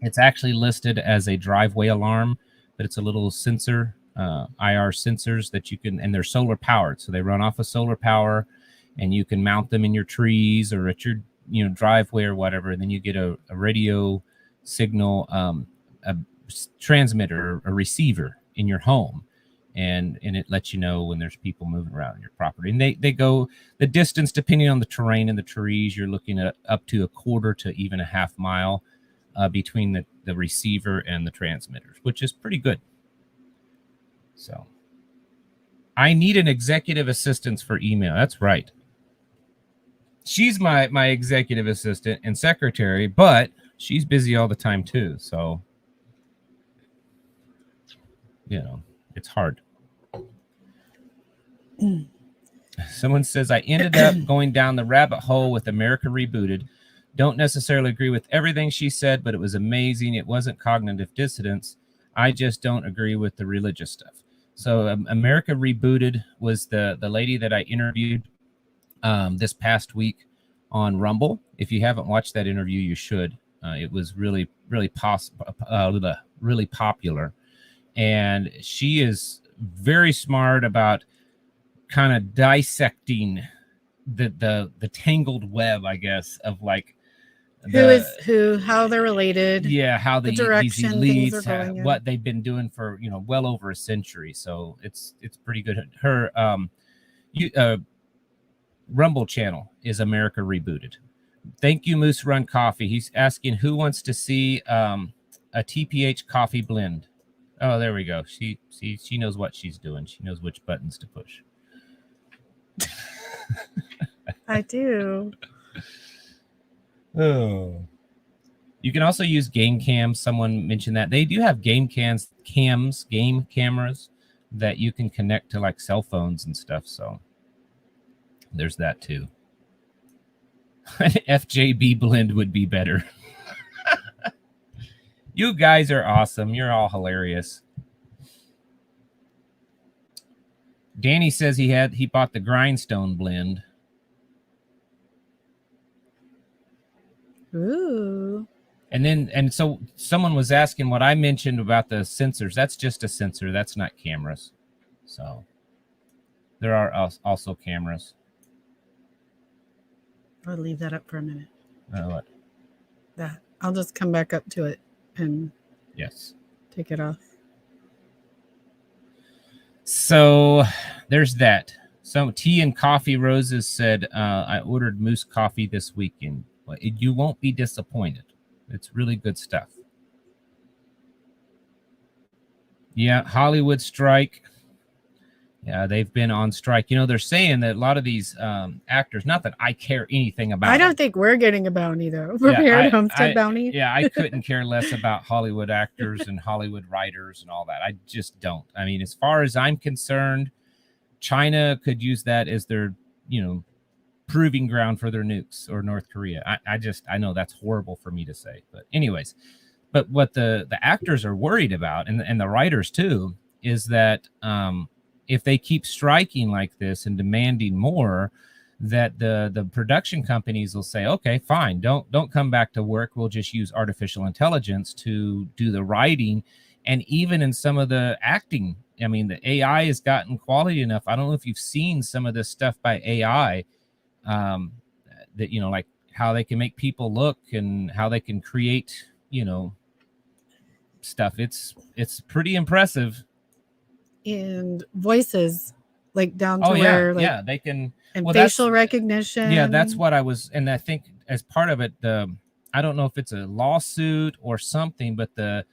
it's actually listed as a driveway alarm, but it's a little sensor, IR sensors that you can, and they're solar powered. So they run off of solar power, and you can mount them in your trees or at your driveway or whatever. And then you get a radio signal, a transmitter, a receiver in your home. And it lets you know when there's people moving around your property. And they go the distance, depending on the terrain and the trees, you're looking at up to a quarter to even a half mile between the receiver and the transmitters, which is pretty good. So I need an executive assistance for email. That's right. she's my executive assistant and secretary, but she's busy all the time too. So, it's hard. Someone says, I ended up going down the rabbit hole with America Rebooted. Don't necessarily agree with everything she said, but it was amazing. It wasn't cognitive dissonance. I just don't agree with the religious stuff. So America Rebooted was the lady that I interviewed this past week on Rumble. If you haven't watched that interview, you should. It was really popular. And she is very smart about kind of dissecting the tangled web, I guess, of like how they're related. Yeah, how the direction these things are going what they've been doing for well over a century. So it's pretty good. Her Rumble channel is America Rebooted. Thank you, Moose Run Coffee. He's asking who wants to see a TPH coffee blend. Oh, there we go. She knows what she's doing. She knows which buttons to push. I do. Oh. You can also use game cams. Someone mentioned that. They do have game cameras that you can connect to like cell phones and stuff. So there's that too. FJB blend would be better. You guys are awesome. You're all hilarious. Danny says he bought the grindstone blend. Ooh. And so someone was asking what I mentioned about the sensors. That's just a sensor. That's not cameras. So there are also cameras. I'll leave that up for a minute. What? That. I'll just come back up to it and yes, take it off. So there's that. So Tea and Coffee Roses said, I ordered Moose Coffee this weekend. You won't be disappointed. It's really good stuff. Yeah, Hollywood strike. Yeah, they've been on strike. They're saying that a lot of these actors, not that I care anything about. I don't think we're getting a bounty, though. Prepared Homestead bounty. Yeah, I couldn't care less about Hollywood actors and Hollywood writers and all that. I just don't. I mean, as far as I'm concerned, China could use that as their, proving ground for their nukes, or North Korea. I know that's horrible for me to say. But anyways, but what the actors are worried about, and the writers too, is that if they keep striking like this and demanding more, that the production companies will say, okay, fine, don't come back to work. We'll just use artificial intelligence to do the writing. And even in some of the acting, I mean, the AI has gotten quality enough. I don't know if you've seen some of this stuff by AI, that, like how they can make people look and how they can create, stuff. It's pretty impressive. And voices, like down to where, like, yeah, they can, and facial recognition. Yeah, that's what I was, and I think as part of it, I don't know if it's a lawsuit or something, but the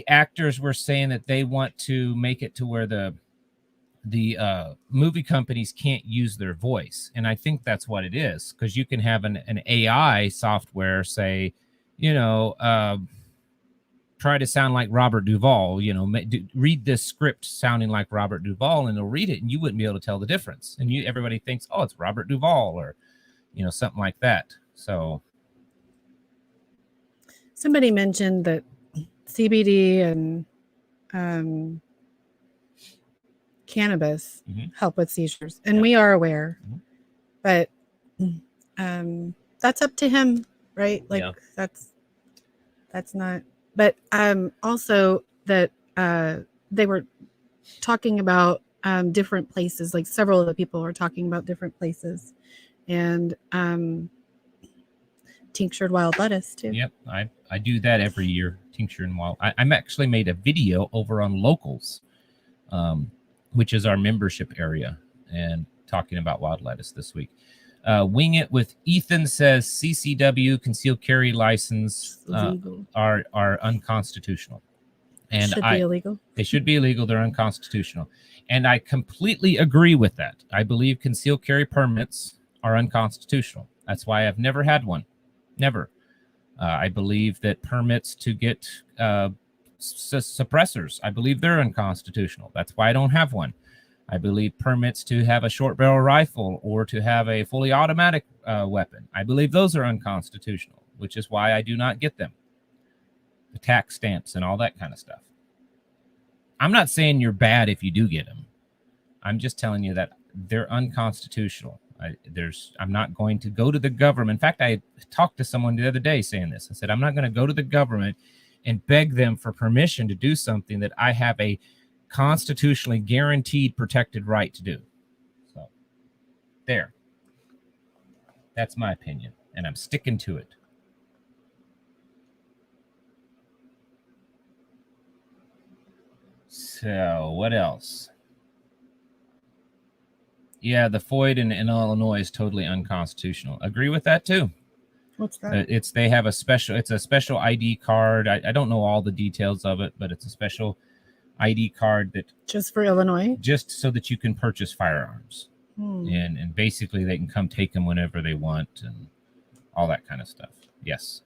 actors were saying that they want to make it to where the movie companies can't use their voice, and I think that's what it is, because you can have an AI software say, try to sound like Robert Duvall, read this script sounding like Robert Duvall, and they'll read it and you wouldn't be able to tell the difference. And everybody thinks, oh, it's Robert Duvall, or, something like that. So somebody mentioned that CBD and cannabis help with seizures, and we are aware, but that's up to him, right? Like that's not. But also that they were talking about different places, like several of the people were talking about different places, and tinctured wild lettuce too. Yep, I do that every year, tincture and wild. I'm actually made a video over on Locals, which is our membership area, and talking about wild lettuce this week. Wing It with Ethan says CCW, concealed carry license, are unconstitutional. And should be illegal. They should be illegal. They're unconstitutional. And I completely agree with that. I believe concealed carry permits are unconstitutional. That's why I've never had one. Never. I believe that permits to get suppressors, I believe they're unconstitutional. That's why I don't have one. I believe permits to have a short barrel rifle or to have a fully automatic weapon, I believe those are unconstitutional, which is why I do not get them. The tax stamps and all that kind of stuff. I'm not saying you're bad if you do get them. I'm just telling you that they're unconstitutional. I'm not going to go to the government. In fact, I talked to someone the other day saying this. I said, I'm not going to go to the government and beg them for permission to do something that I have a constitutionally guaranteed protected right to do. So there. That's my opinion, and I'm sticking to it. So what else? Yeah, the FOID in Illinois is totally unconstitutional. Agree with that too. What's that? It's a special ID card. I don't know all the details of it, but it's a special ID card that just for Illinois, just so that you can purchase firearms, and basically they can come take them whenever they want and all that kind of stuff. Yes.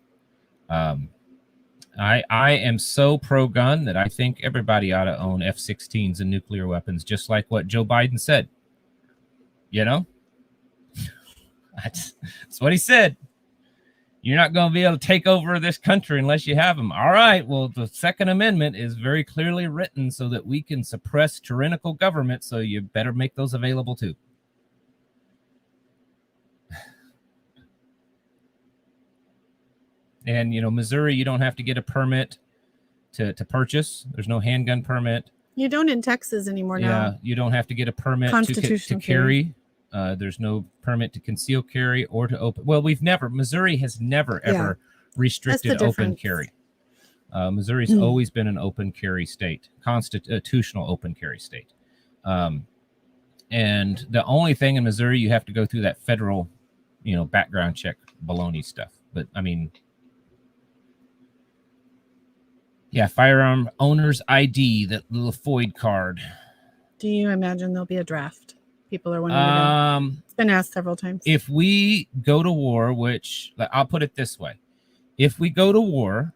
I am so pro-gun that I think everybody ought to own F-16s and nuclear weapons, just like what Joe Biden said. You know? That's what he said. You're not going to be able to take over this country unless you have them. All right, well, the Second Amendment is very clearly written so that we can suppress tyrannical government, so you better make those available too. And, Missouri, you don't have to get a permit to purchase. There's no handgun permit. You don't in Texas anymore now. Yeah, you don't have to get a permit to carry. There's no permit to conceal carry or to open. Well, Missouri has never, ever restricted open carry. Missouri's always been an open carry state, constitutional open carry state. And the only thing in Missouri, you have to go through that federal, background check baloney stuff. But I mean, yeah, firearm owner's ID, that little FOID card. Do you imagine there'll be a draft? People are wondering. It's been asked several times. If we go to war, which I'll put it this way, if we go to war,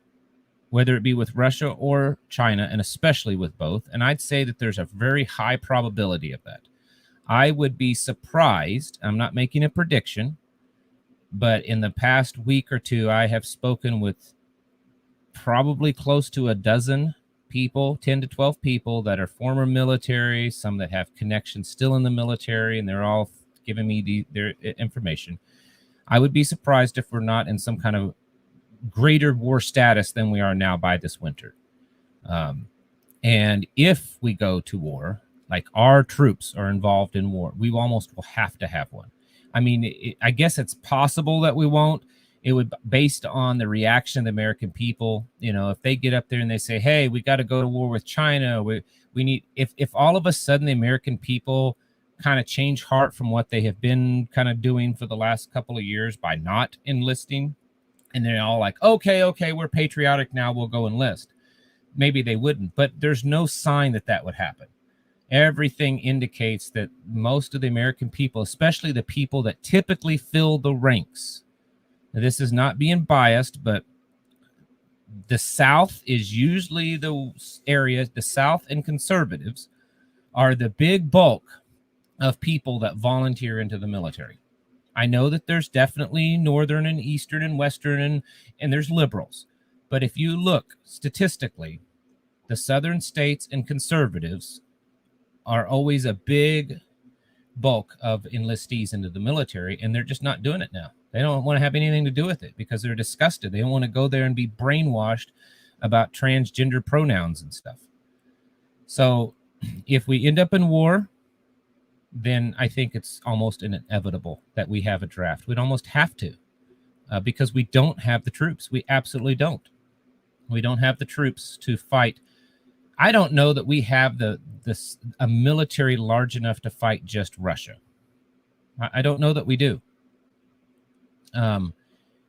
whether it be with Russia or China, and especially with both, and I'd say that there's a very high probability of that. I would be surprised. I'm not making a prediction, but in the past week or two, I have spoken with probably close to a dozen people, 10 to 12 people that are former military, some that have connections still in the military, and they're all giving me their information. I would be surprised if we're not in some kind of greater war status than we are now by this winter. And if we go to war, like our troops are involved in war, we almost will have to have one. I mean, I guess it's possible that we won't. It would, based on the reaction of the American people, if they get up there and they say, hey, we got to go to war with China, we need, if all of a sudden the American people kind of change heart from what they have been kind of doing for the last couple of years by not enlisting, and they're all like, okay, we're patriotic now, we'll go enlist. Maybe they wouldn't, but there's no sign that would happen. Everything indicates that most of the American people, especially the people that typically fill the ranks, this is not being biased, but the South is usually the area, the South and conservatives are the big bulk of people that volunteer into the military. I know that there's definitely Northern and Eastern and Western and there's liberals. But if you look statistically, the Southern states and conservatives are always a big bulk of enlistees into the military, and they're just not doing it now. They don't want to have anything to do with it because they're disgusted. They don't want to go there and be brainwashed about transgender pronouns and stuff. So if we end up in war, then I think it's almost inevitable that we have a draft. We'd almost have to because we don't have the troops. We absolutely don't. We don't have the troops to fight. I don't know that we have a military large enough to fight just Russia. I don't know that we do.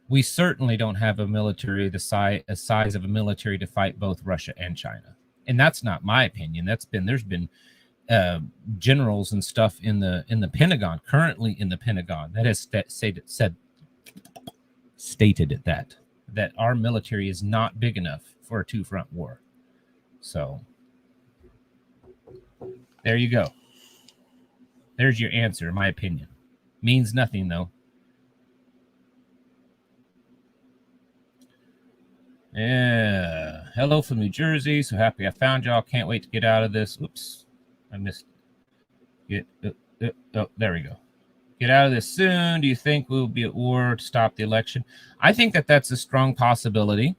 We certainly don't have a military the size of a military to fight both Russia and China. And that's not my opinion. There's been generals and stuff in the Pentagon, currently in the Pentagon, that has stated that our military is not big enough for a two-front war. So there you go. There's your answer, in my opinion. Means nothing, though. Yeah. Hello from New Jersey. So happy I found y'all. Can't wait to get out of this. Oops. I missed. Oh, there we go. Get out of this soon. Do you think we'll be at war to stop the election? I think that that's a strong possibility.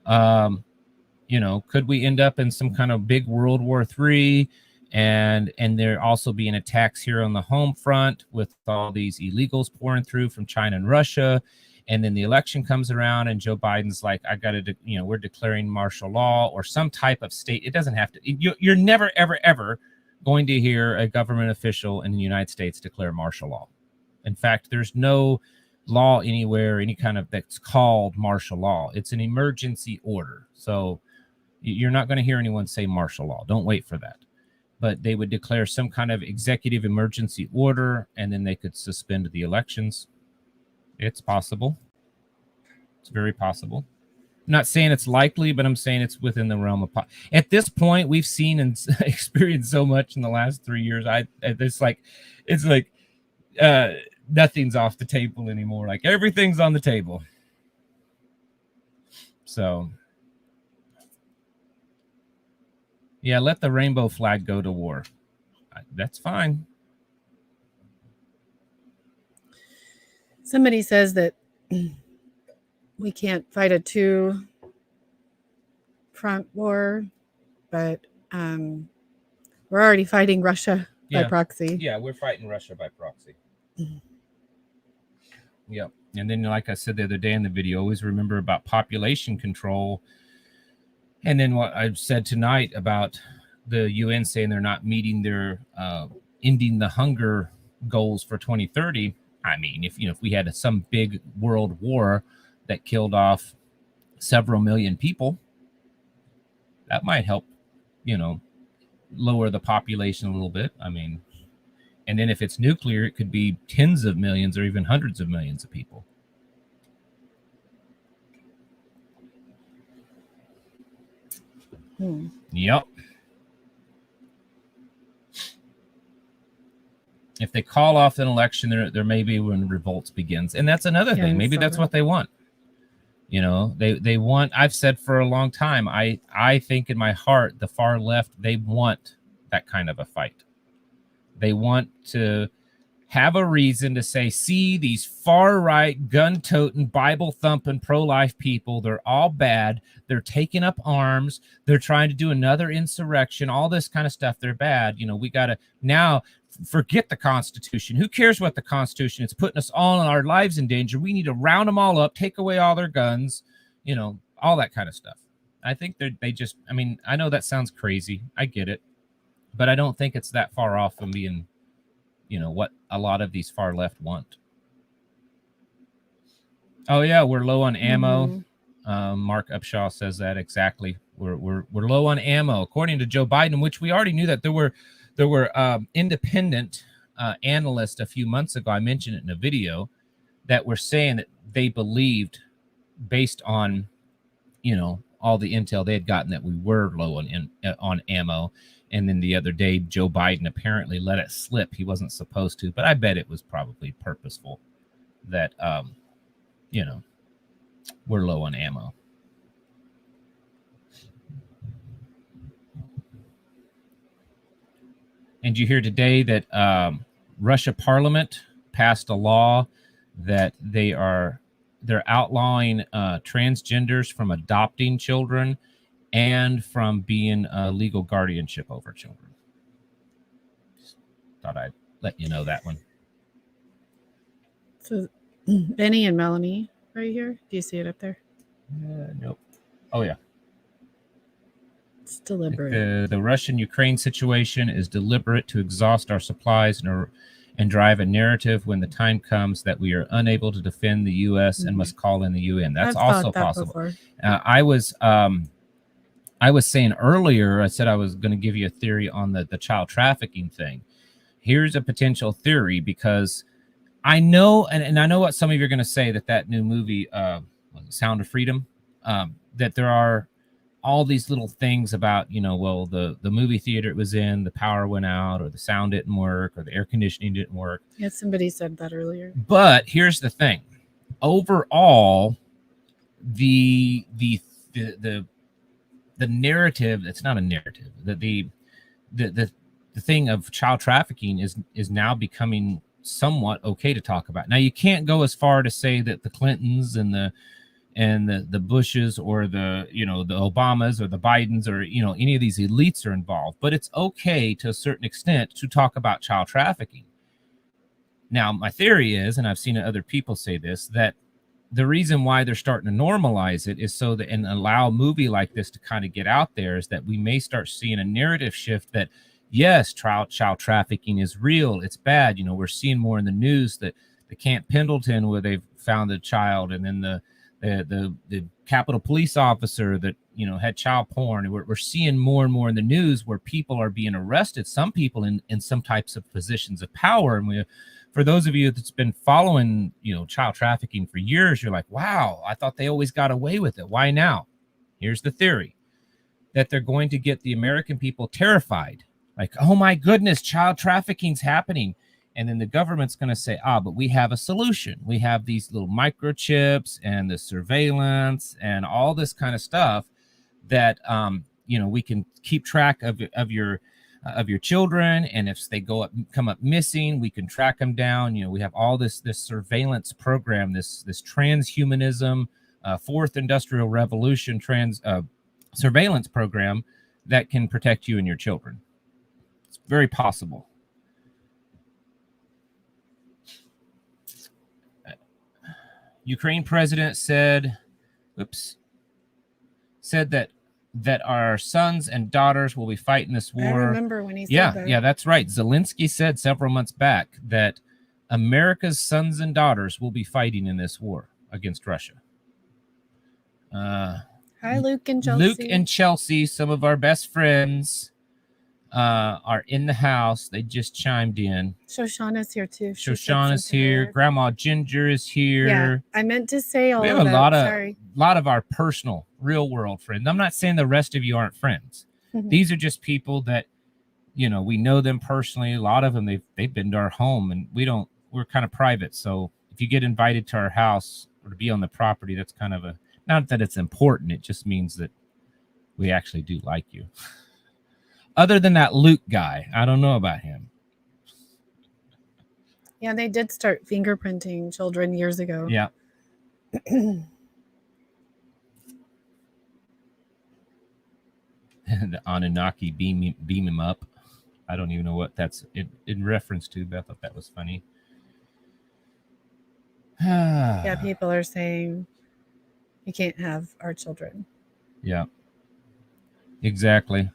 You know, could we end up in some kind of big World War III? And there also being attacks here on the home front with all these illegals pouring through from China and Russia. And then the election comes around and Joe Biden's like, I got to, you know, we're declaring martial law or some type of state. It doesn't have to. You're never, ever, ever going to hear a government official in the United States declare martial law. In fact, there's no law anywhere, any kind of that's called martial law. It's an emergency order. So you're not going to hear anyone say martial law. Don't wait for that. But they would declare some kind of executive emergency order, and then they could suspend the elections. It's possible. It's very possible. I'm not saying it's likely, but I'm saying it's within the realm of at this point, we've seen and experienced so much in the last 3 years. It's like nothing's off the table anymore. Like everything's on the table. So yeah, let the rainbow flag go to war. That's fine. Somebody says that we can't fight a two-front war, but we're already fighting Russia by proxy. Yeah, we're fighting Russia by proxy. Yep. And then, like I said the other day in the video, always remember about population control. And then what I've said tonight about the UN saying they're not meeting their ending the hunger goals for 2030. I mean, if we had some big world war that killed off several million people, that might help, lower the population a little bit. I mean, and then if it's nuclear, it could be tens of millions or even hundreds of millions of people. Yep. If they call off an election, there may be when revolts begins. And that's another thing. Maybe that's what they want. They want, I've said for a long time, I think in my heart, the far left, they want that kind of a fight. They want to have a reason to say, see, these far right, gun-toting, Bible-thumping, pro-life people, they're all bad. They're taking up arms. They're trying to do another insurrection, all this kind of stuff. They're bad. We got to now forget the Constitution. Who cares what the Constitution? It's putting us all in our lives in danger. We need to round them all up, take away all their guns, all that kind of stuff. I think they just, I mean, I know that sounds crazy. I get it. But I don't think it's that far off from being, what a lot of these far left want. Oh yeah, we're low on ammo. Mark Upshaw says that exactly. We're low on ammo, according to Joe Biden, which we already knew that there were independent analysts a few months ago. I mentioned it in a video that were saying that they believed, based on all the intel they had gotten, that we were low on ammo. And then the other day, Joe Biden apparently let it slip. He wasn't supposed to, but I bet it was probably purposeful that, we're low on ammo. And you hear today that Russia Parliament passed a law that they're outlawing transgenders from adopting children and from being legal guardianship over children. Just thought I'd let you know that one. So Benny and Melanie right here. Do you see it up there? Nope. Oh, yeah. It's deliberate. The Russian-Ukraine situation is deliberate to exhaust our supplies and drive a narrative when the time comes that we are unable to defend the U.S. and must call in the UN. That's also possible. I was saying earlier, I said I was going to give you a theory on the child trafficking thing. Here's a potential theory, because I know, and I know what some of you are going to say, that new movie, Sound of Freedom, that there are all these little things about, well, the movie theater it was in, the power went out, or the sound didn't work, or the air conditioning didn't work. Yeah, somebody said that earlier. But here's the thing. Overall, the narrative, it's not a narrative, the thing of child trafficking is now becoming somewhat okay to talk about. Now, you can't go as far to say that the Clintons and the Bushes, or the Obamas, or the Bidens, or any of these elites are involved, but it's okay to a certain extent to talk about child trafficking. Now, my theory is, and I've seen other people say this, that the reason why they're starting to normalize it is so that, and allow a movie like this to kind of get out there, is that we may start seeing a narrative shift that, yes, child trafficking is real, it's bad. We're seeing more in the news that the Camp Pendleton, where they've found a child, and then the Capitol police officer that had child porn. We're seeing more and more in the news where people are being arrested, some people in some types of positions of power. And for those of you that's been following child trafficking for years, you're like, wow, I thought they always got away with it. Why now? Here's the theory: that they're going to get the American people terrified, like, oh my goodness, child trafficking's happening. And then the government's going to say, but we have a solution. We have these little microchips and the surveillance and all this kind of stuff that, we can keep track of your children. And if they come up missing, we can track them down. We have all this surveillance program, this transhumanism, fourth industrial revolution surveillance program that can protect you and your children. It's very possible. Ukraine president said that our sons and daughters will be fighting this war. I remember when he said that. Yeah, that's right. Zelensky said several months back that America's sons and daughters will be fighting in this war against Russia. Hi, Luke and Chelsea. Luke and Chelsea, some of our best friends, are in the house. They just chimed in. Shoshana's here too. Shoshana's here. Grandma Ginger is here. Yeah, I meant to say all we have of a that. lot of our personal, real world friends. I'm not saying the rest of you aren't friends. These are just people that, we know them personally. A lot of them, they've been to our home, and we're kind of private. So if you get invited to our house or to be on the property, that's kind of not that it's important. It just means that we actually do like you. Other than that Luke guy, I don't know about him. Yeah, they did start fingerprinting children years ago. Yeah. The Anunnaki beam him up. I don't even know what that's in reference to, but I thought that was funny. Yeah, people are saying you can't have our children. Yeah, exactly.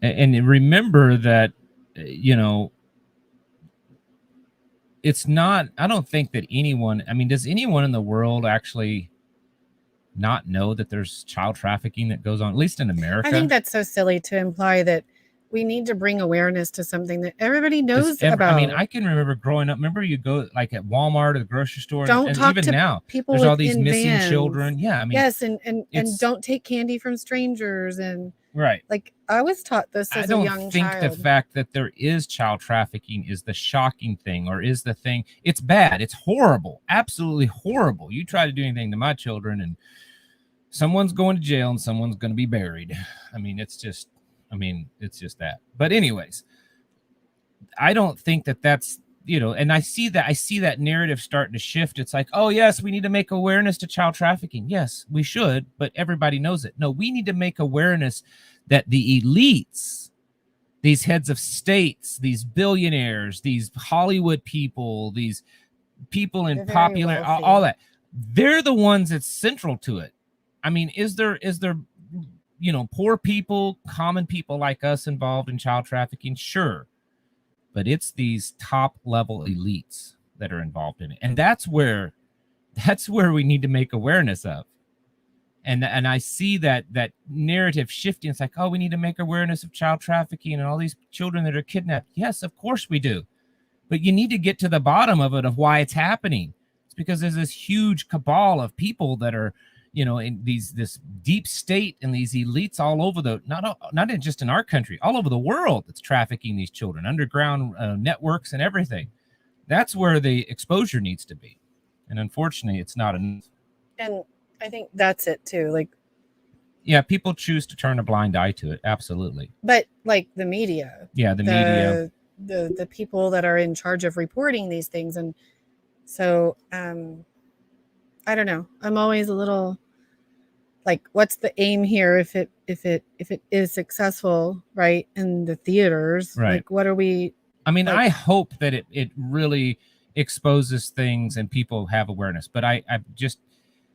And remember that, it's not, I don't think that anyone, does anyone in the world actually not know that there's child trafficking that goes on, at least in America? I think that's so silly to imply that we need to bring awareness to something that everybody knows about. I can remember growing up. Remember, you go like at Walmart or the grocery store, don't and talk even to now, people. There's all these missing vans. Children. Yeah, yes, and don't take candy from strangers, and right. Like I was taught this as a young child. I don't think the fact that there is child trafficking is the shocking thing, or is the thing. It's bad. It's horrible. Absolutely horrible. You try to do anything to my children, and someone's going to jail, and someone's going to be buried. It's just that. But anyways, I don't think that that's, and I see that narrative starting to shift. It's like, oh yes, we need to make awareness to child trafficking. Yes, we should, but everybody knows it. No, we need to make awareness that the elites, these heads of states, these billionaires, these Hollywood people, these people in popular, all that, they're the ones that's central to it. Is there poor people, common people like us involved in child trafficking? Sure. But it's these top level elites that are involved in it. And that's where we need to make awareness of. And I see that narrative shifting. It's like, oh, we need to make awareness of child trafficking and all these children that are kidnapped. Yes, of course we do. But you need to get to the bottom of it, of why it's happening. It's because there's this huge cabal of people that are, in this deep state and these elites all over not just in our country, all over the world that's trafficking these children, underground networks and everything. That's where the exposure needs to be. And unfortunately, it's not enough. And I think that's it too. Like, yeah, people choose to turn a blind eye to it. Absolutely. But like the media. Yeah, the media. The people that are in charge of reporting these things. And so I don't know. I'm always a little like, what's the aim here if it is successful, right? In the theaters. Right. Like, what are we? I mean, I hope that it really exposes things and people have awareness. But I just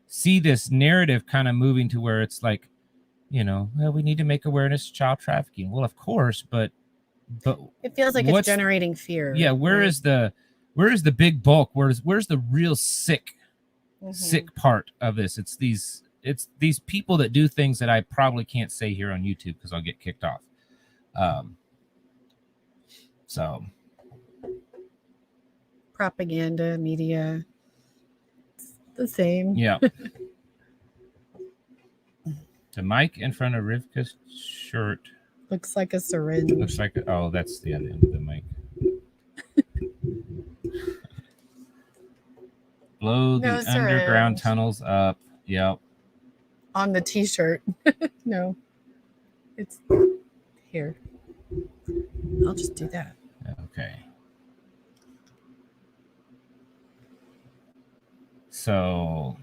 see this narrative kind of moving to where it's like, well, we need to make awareness of child trafficking. Well, of course, but it feels like it's generating fear. Yeah, where is the big bulk? Where's the real sick part of this? It's these people that do things that I probably can't say here on YouTube because I'll get kicked off. So propaganda, media, it's the same. Yeah. The mic in front of Rivkah's shirt looks like a syringe. Looks like that's the other end of the mic. Blow the underground tunnels up. Yep. On the t-shirt. No. It's here. I'll just do that. Okay. So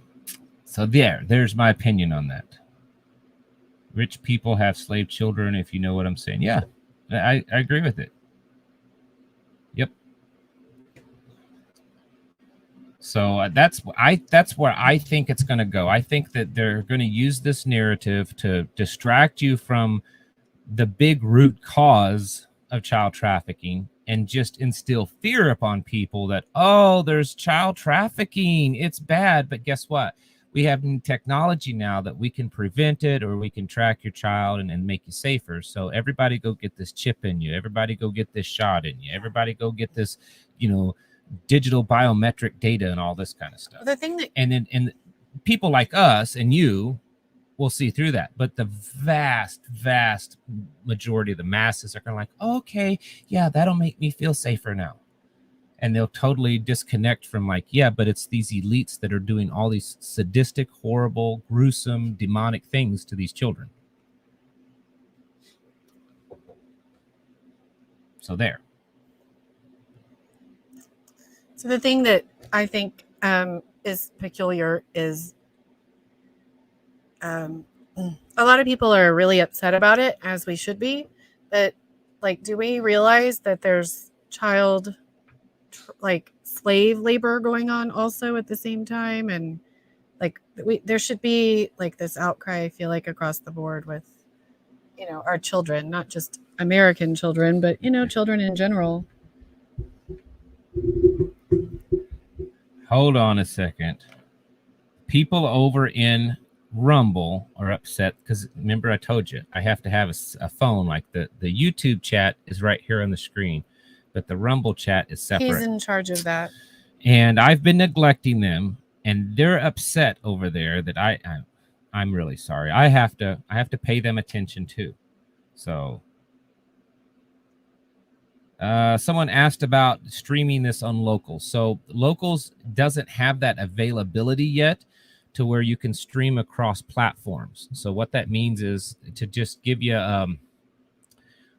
there's my opinion on that. Rich people have slave children, if you know what I'm saying. Yeah, I agree with it. Yep. So that's where I think it's going to go. I think that they're going to use this narrative to distract you from the big root cause of child trafficking and just instill fear upon people that, oh, there's child trafficking. It's bad. But guess what? We have technology now that we can prevent it, or we can track your child and make you safer. So everybody go get this chip in you. Everybody go get this shot in you. Everybody go get this, digital biometric data and all this kind of stuff. The thing that and people like us and you will see through that. But the vast majority of the masses are kind of like, oh, okay, yeah, that'll make me feel safer now. And they'll totally disconnect from like, yeah, but it's these elites that are doing all these sadistic, horrible, gruesome, demonic things to these children. So there. So the thing that I think is peculiar is a lot of people are really upset about it, as we should be. But like, do we realize that there's child slave labor going on also at the same time? And like there should be like this outcry, I feel like, across the board with our children, not just American children, but children in general. Hold on a second. People over in Rumble are upset because remember I told you I have to have a phone. Like the YouTube chat is right here on the screen, but the Rumble chat is separate. He's in charge of that. And I've been neglecting them, and they're upset over there that I'm really sorry. I have to pay them attention too. So someone asked about streaming this on Locals. So Locals doesn't have that availability yet to where you can stream across platforms. So what that means is, to just give you a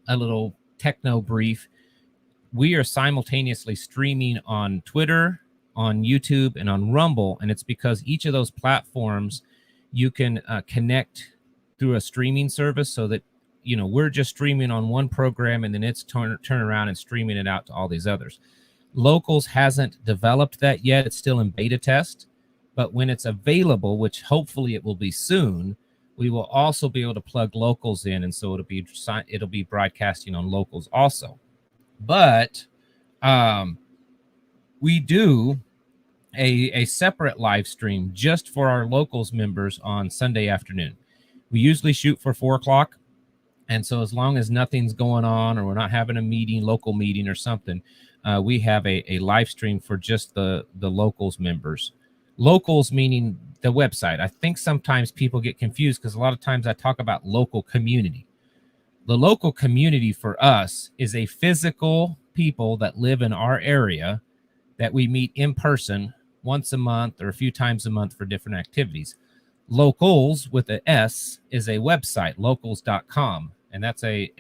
little techno brief, we are simultaneously streaming on Twitter, on YouTube, and on Rumble. And it's because each of those platforms you can connect through a streaming service, so that we're just streaming on one program and then it's turn around and streaming it out to all these others. Locals hasn't developed that yet. It's still in beta test. But when it's available, which hopefully it will be soon, we will also be able to plug Locals in, and so it'll be broadcasting on Locals also. But we do a separate live stream just for our locals members on Sunday afternoon. We usually shoot for 4 o'clock. And so as long as nothing's going on or we're not having a meeting, local meeting or something, we have a live stream for just the locals members. Locals meaning the website. I think sometimes people get confused because a lot of times I talk about local community. The local community for us is a physical people that live in our area that we meet in person once a month or a few times a month for different activities. Locals with an S is a website, locals.com, and that's a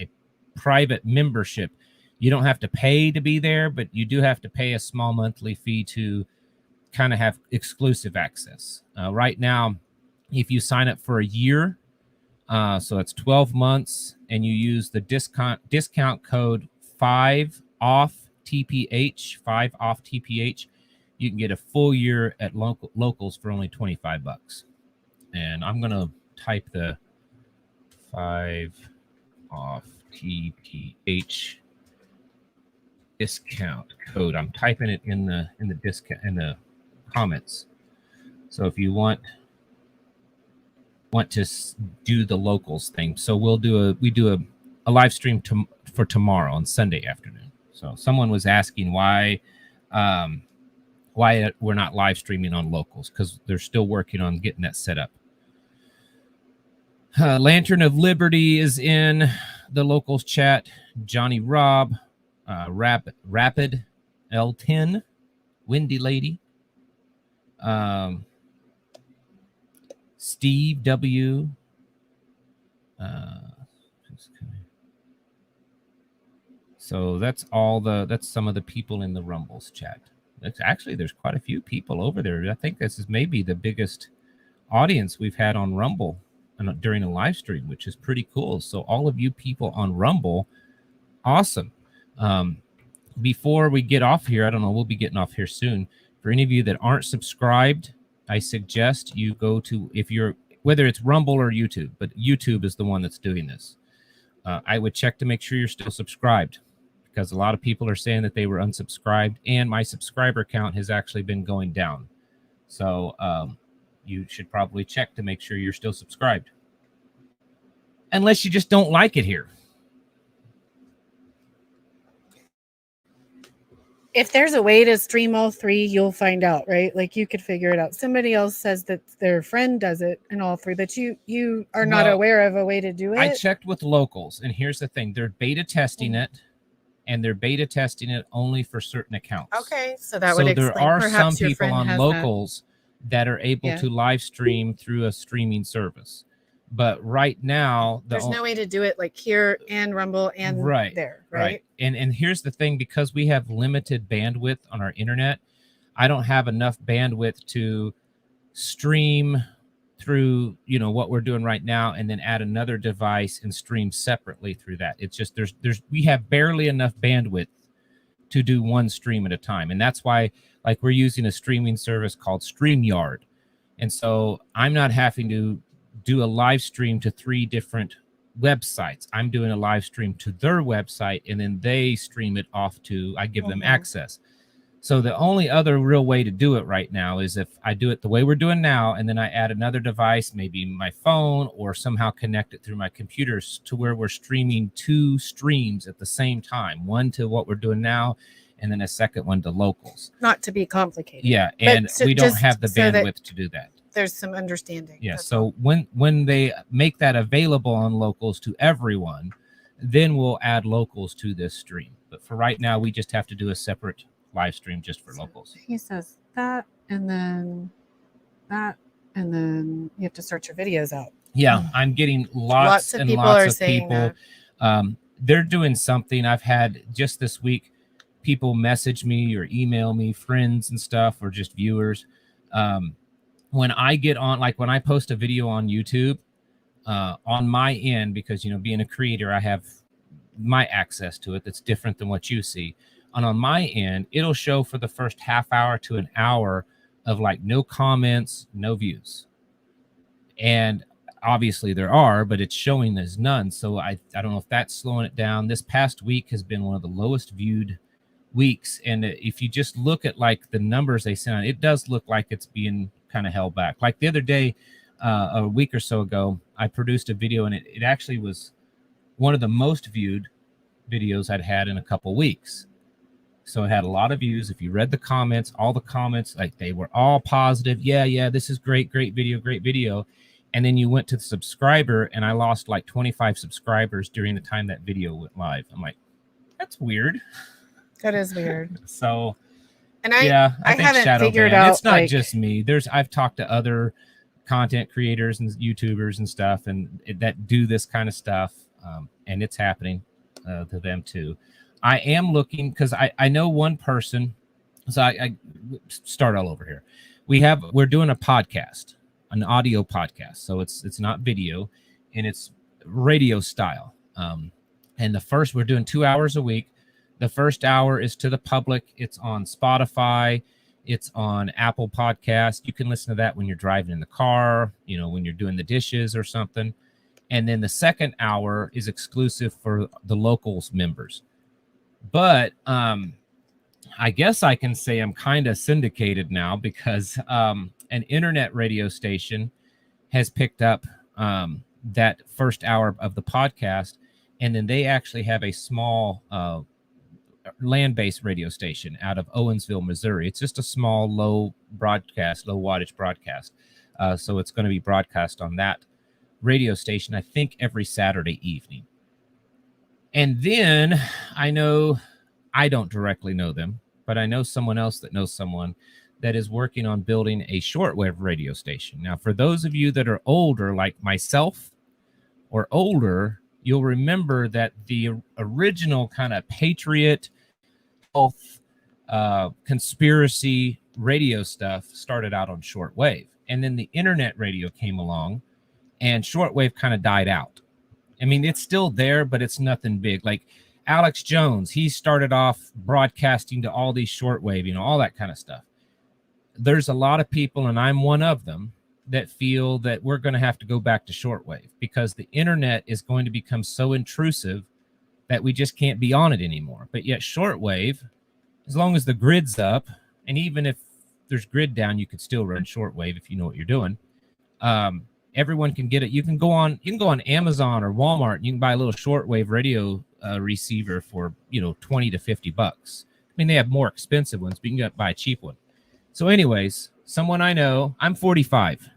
private membership. You don't have to pay to be there, but you do have to pay a small monthly fee to kind of have exclusive access. Right now, if you sign up for a year, so it's 12 months, and you use the discount code 5OFF-TPH, 5OFF-TPH, you can get a full year at locals for only $25. And I'm going to type the 5OFF-TPH discount code. I'm typing it in the discount in the comments. So if you want to do the locals thing, so we do a live stream for tomorrow on Sunday afternoon. So someone was asking why we're not live streaming on locals, because they're still working on getting that set up. Lantern of Liberty is in the locals chat. Johnny Rob, Rapid L10, Windy Lady, Steve W. So that's some of the people in the Rumbles chat. There's quite a few people over there. I think this is maybe the biggest audience we've had on Rumble during a live stream, which is pretty cool. So all of you people on Rumble, awesome. Before we get off here, I don't know, we'll be getting off here soon. For any of you that aren't subscribed, I suggest you go to, whether it's Rumble or YouTube, but YouTube is the one that's doing this. I would check to make sure you're still subscribed, because a lot of people are saying that they were unsubscribed, and my subscriber count has actually been going down. So you should probably check to make sure you're still subscribed. Unless you just don't like it here. If there's a way to stream all three, you'll find out, right? Like you could figure it out. Somebody else says that their friend does it in all three, but you are not aware of a way to do it. I checked with locals, and here's the thing. They're beta testing it, and they're beta testing it only for certain accounts. Okay, so that would explain. There are some people on locals that are able to live stream through a streaming service. But right now, there's no way to do it like here and Rumble and there, right? And here's the thing, because we have limited bandwidth on our internet, I don't have enough bandwidth to stream through, what we're doing right now, and then add another device and stream separately through that. It's just we have barely enough bandwidth to do one stream at a time. And that's why, like, we're using a streaming service called StreamYard. And so I'm not having to do a live stream to 3 different websites. I'm doing a live stream to their website, and then they stream it off to, I give them access. So the only other real way to do it right now is if I do it the way we're doing now, and then I add another device, maybe my phone, or somehow connect it through my computers to where we're streaming 2 streams at the same time, one to what we're doing now, and then a second one to locals. Not to be complicated. Yeah, and we don't have the bandwidth to do that. There's some understanding. Yeah, so when they make that available on locals to everyone, then we'll add locals to this stream. But for right now, we just have to do a separate live stream just for locals. He says that, and then that, and then you have to search your videos out. Yeah, I'm getting lots and lots of people. They're doing something. I've had just this week people message me or email me, friends and stuff, or just viewers. When I get on, like when I post a video on YouTube, on my end, because, being a creator, I have my access to it that's different than what you see. And on my end, it'll show for the first half hour to an hour of like no comments, no views. And obviously there are, but it's showing there's none. So I don't know if that's slowing it down. This past week has been one of the lowest viewed weeks. And if you just look at like the numbers they sent out, it does look like it's being kind of held back. Like the other day, a week or so ago, I produced a video, and it actually was one of the most viewed videos I'd had in a couple weeks. So it had a lot of views. If you read the comments, all the comments, like they were all positive. Yeah, this is great video, great video. And then you went to the subscriber, and I lost like 25 subscribers during the time that video went live. I'm like, that's weird. That is weird. So, and I think haven't shadow figured ban. out. It's not just me. I've talked to other content creators and YouTubers and stuff, and that do this kind of stuff, and it's happening to them too. I am looking, because I know one person. So I start all over here. We're doing a podcast, an audio podcast. So it's not video, and it's radio style. And we're doing 2 hours a week. The first hour is to the public. It's on Spotify. It's on Apple Podcast. You can listen to that when you're driving in the car, when you're doing the dishes or something. And then the second hour is exclusive for the locals members. But I guess I can say I'm kind of syndicated now, because an internet radio station has picked up that first hour of the podcast. And then they actually have a small land-based radio station out of Owensville, Missouri. It's just a small, low wattage broadcast. So it's going to be broadcast on that radio station, I think, every Saturday evening. And then I don't directly know them, but I know someone else that knows someone that is working on building a shortwave radio station. Now, for those of you that are older, like myself, or older, you'll remember that the original kind of Patriot health conspiracy radio stuff started out on shortwave. And then the internet radio came along, and shortwave kind of died out. I mean, it's still there, but it's nothing big. Like Alex Jones, he started off broadcasting to all these shortwave, all that kind of stuff. There's a lot of people, and I'm one of them, that feel that we're going to have to go back to shortwave, because the internet is going to become so intrusive that we just can't be on it anymore. But yet shortwave, as long as the grid's up, and even if there's grid down, you could still run shortwave if you know what you're doing. Everyone can get it. You can go on Amazon or Walmart, and you can buy a little shortwave radio receiver for, $20 to $50. I mean, they have more expensive ones, but you can buy a cheap one. So anyways, someone I know, I'm 45.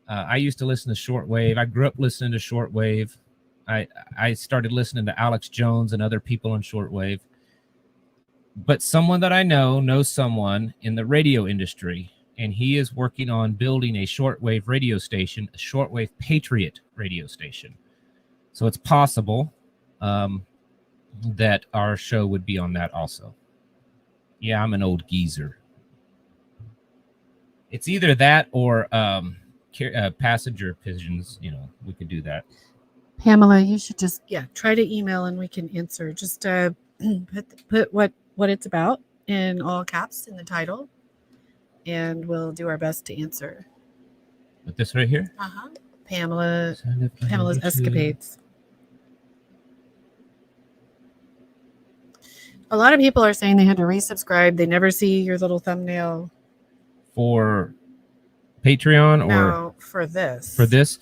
I used to listen to shortwave. I grew up listening to shortwave. I started listening to Alex Jones and other people on shortwave. But someone that I know knows someone in the radio industry, and he is working on building a shortwave radio station, a shortwave Patriot radio station. So it's possible that our show would be on that also. Yeah, I'm an old geezer. It's either that or passenger pigeons. We could do that. Pamela, you should just try to email, and we can answer. Just put what it's about in all caps in the title, and we'll do our best to answer. With this right here? Pamela's escapades. A lot of people are saying they had to resubscribe. They never see your little thumbnail. For Patreon, or no, for this? For this,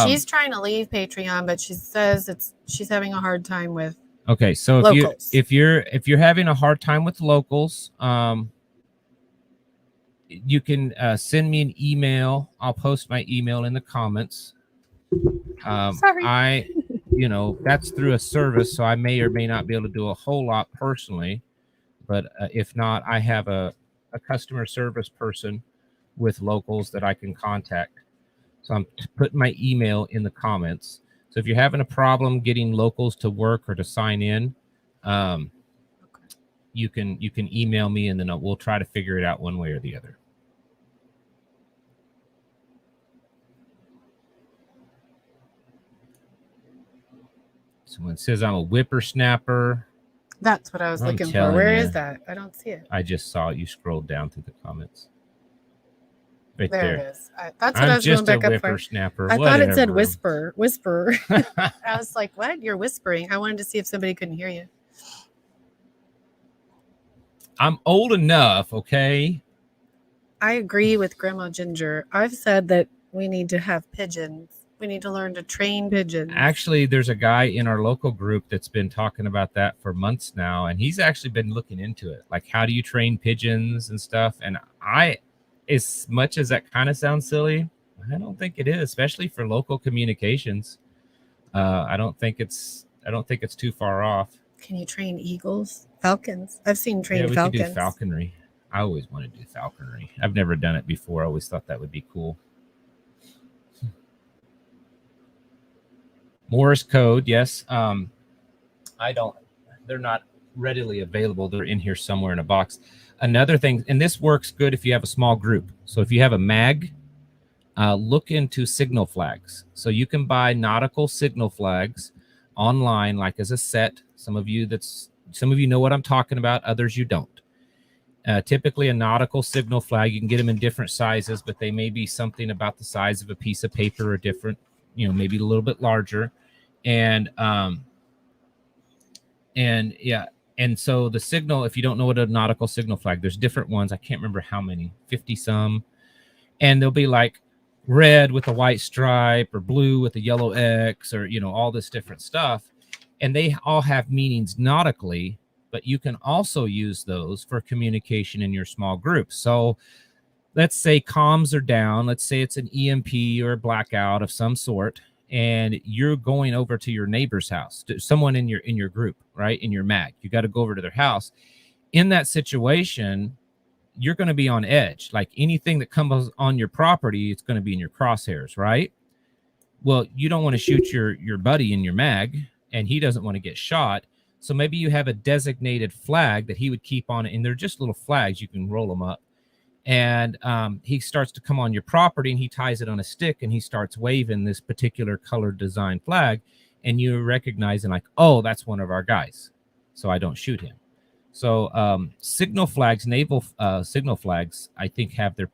she's trying to leave Patreon, but she says she's having a hard time with. Okay, so locals. if you're having a hard time with locals, you can send me an email. I'll post my email in the comments. Sorry. That's through a service, so I may or may not be able to do a whole lot personally. But if not, I have a customer service person with locals that I can contact. So I'm putting my email in the comments. So if you're having a problem getting locals to work or to sign in, you can email me, and then we'll try to figure it out one way or the other. So it says I'm a whippersnapper. That's what I was looking for. Where is that? I don't see it. I just saw it. You scrolled down through the comments. Right there. It is. That's what I was going back up for. I thought it said whisper. I was like, what? You're whispering. I wanted to see if somebody couldn't hear you. I'm old enough, okay? I agree with Grandma Ginger. I've said that we need to have pigeons. We need to learn to train pigeons. Actually, there's a guy in our local group that's been talking about that for months now, and he's actually been looking into it. Like, how do you train pigeons and stuff? And as much as that kind of sounds silly, I don't think it is, especially for local communications. I don't think it's too far off. Can you train eagles? Falcons? I've seen trained falcons. Could do falconry. I always wanted to do falconry. I've never done it before. I always thought that would be cool. Morse code, yes. They're not readily available. They're in here somewhere in a box. Another thing, and this works good if you have a small group. So if you have a mag, look into signal flags. So you can buy nautical signal flags online, like as a set. Some of you know what I'm talking about. Others you don't. Typically a nautical signal flag, you can get them in different sizes, but they may be something about the size of a piece of paper or different, maybe a little bit larger. And so the signal, if you don't know what a nautical signal flag, there's different ones. I can't remember how many, 50 some. And they'll be like red with a white stripe or blue with a yellow X or, all this different stuff. And they all have meanings nautically, but you can also use those for communication in your small group. So let's say comms are down. Let's say it's an EMP or a blackout of some sort, and you're going over to your neighbor's house, to someone in your group, right? In your mag, you got to go over to their house. In that situation, you're going to be on edge. Like anything that comes on your property, it's going to be in your crosshairs, right? Well, you don't want to shoot your buddy in your mag, and he doesn't want to get shot. So maybe you have a designated flag that he would keep on it, and they're just little flags. You can roll them up. And he starts to come on your property, and he ties it on a stick, and he starts waving this particular colored design flag, and you recognize and like, oh, that's one of our guys. So I don't shoot him. So signal flags, naval signal flags, I think have their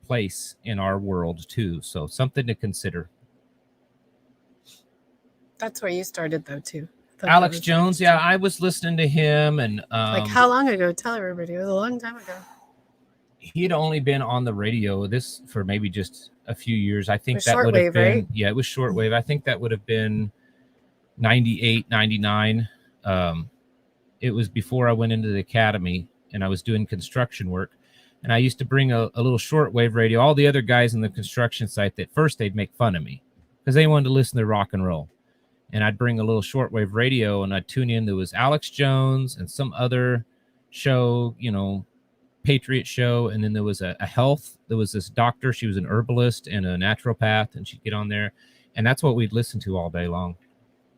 place in our world too. So something to consider. That's where you started though too. Alex Jones, yeah, I was listening to him, and like how long ago? Tell everybody. It was a long time ago. He had only been on the radio this for maybe just a few years. I think that would have been, right? Yeah, it was shortwave. I think that would have been 98, 99. It was before I went into the academy, and I was doing construction work, and I used to bring a little shortwave radio. All the other guys in the construction site, at first they'd make fun of me because they wanted to listen to rock and roll. And I'd bring a little shortwave radio, and I'd tune in. There was Alex Jones and some other show, Patriot show. And then there was a health. There was this doctor. She was an herbalist and a naturopath, and she'd get on there. And that's what we'd listen to all day long,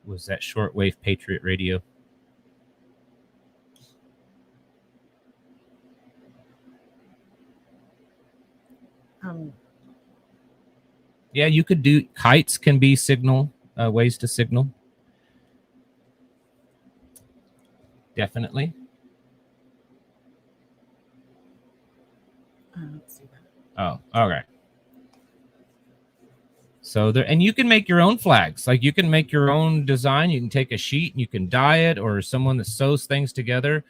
was that shortwave Patriot radio. Yeah, you could do kites, can be signal. Ways to signal. Definitely. Oh, okay. So there, and you can make your own flags. Like you can make your own design. You can take a sheet and you can dye it, or someone that sews things together.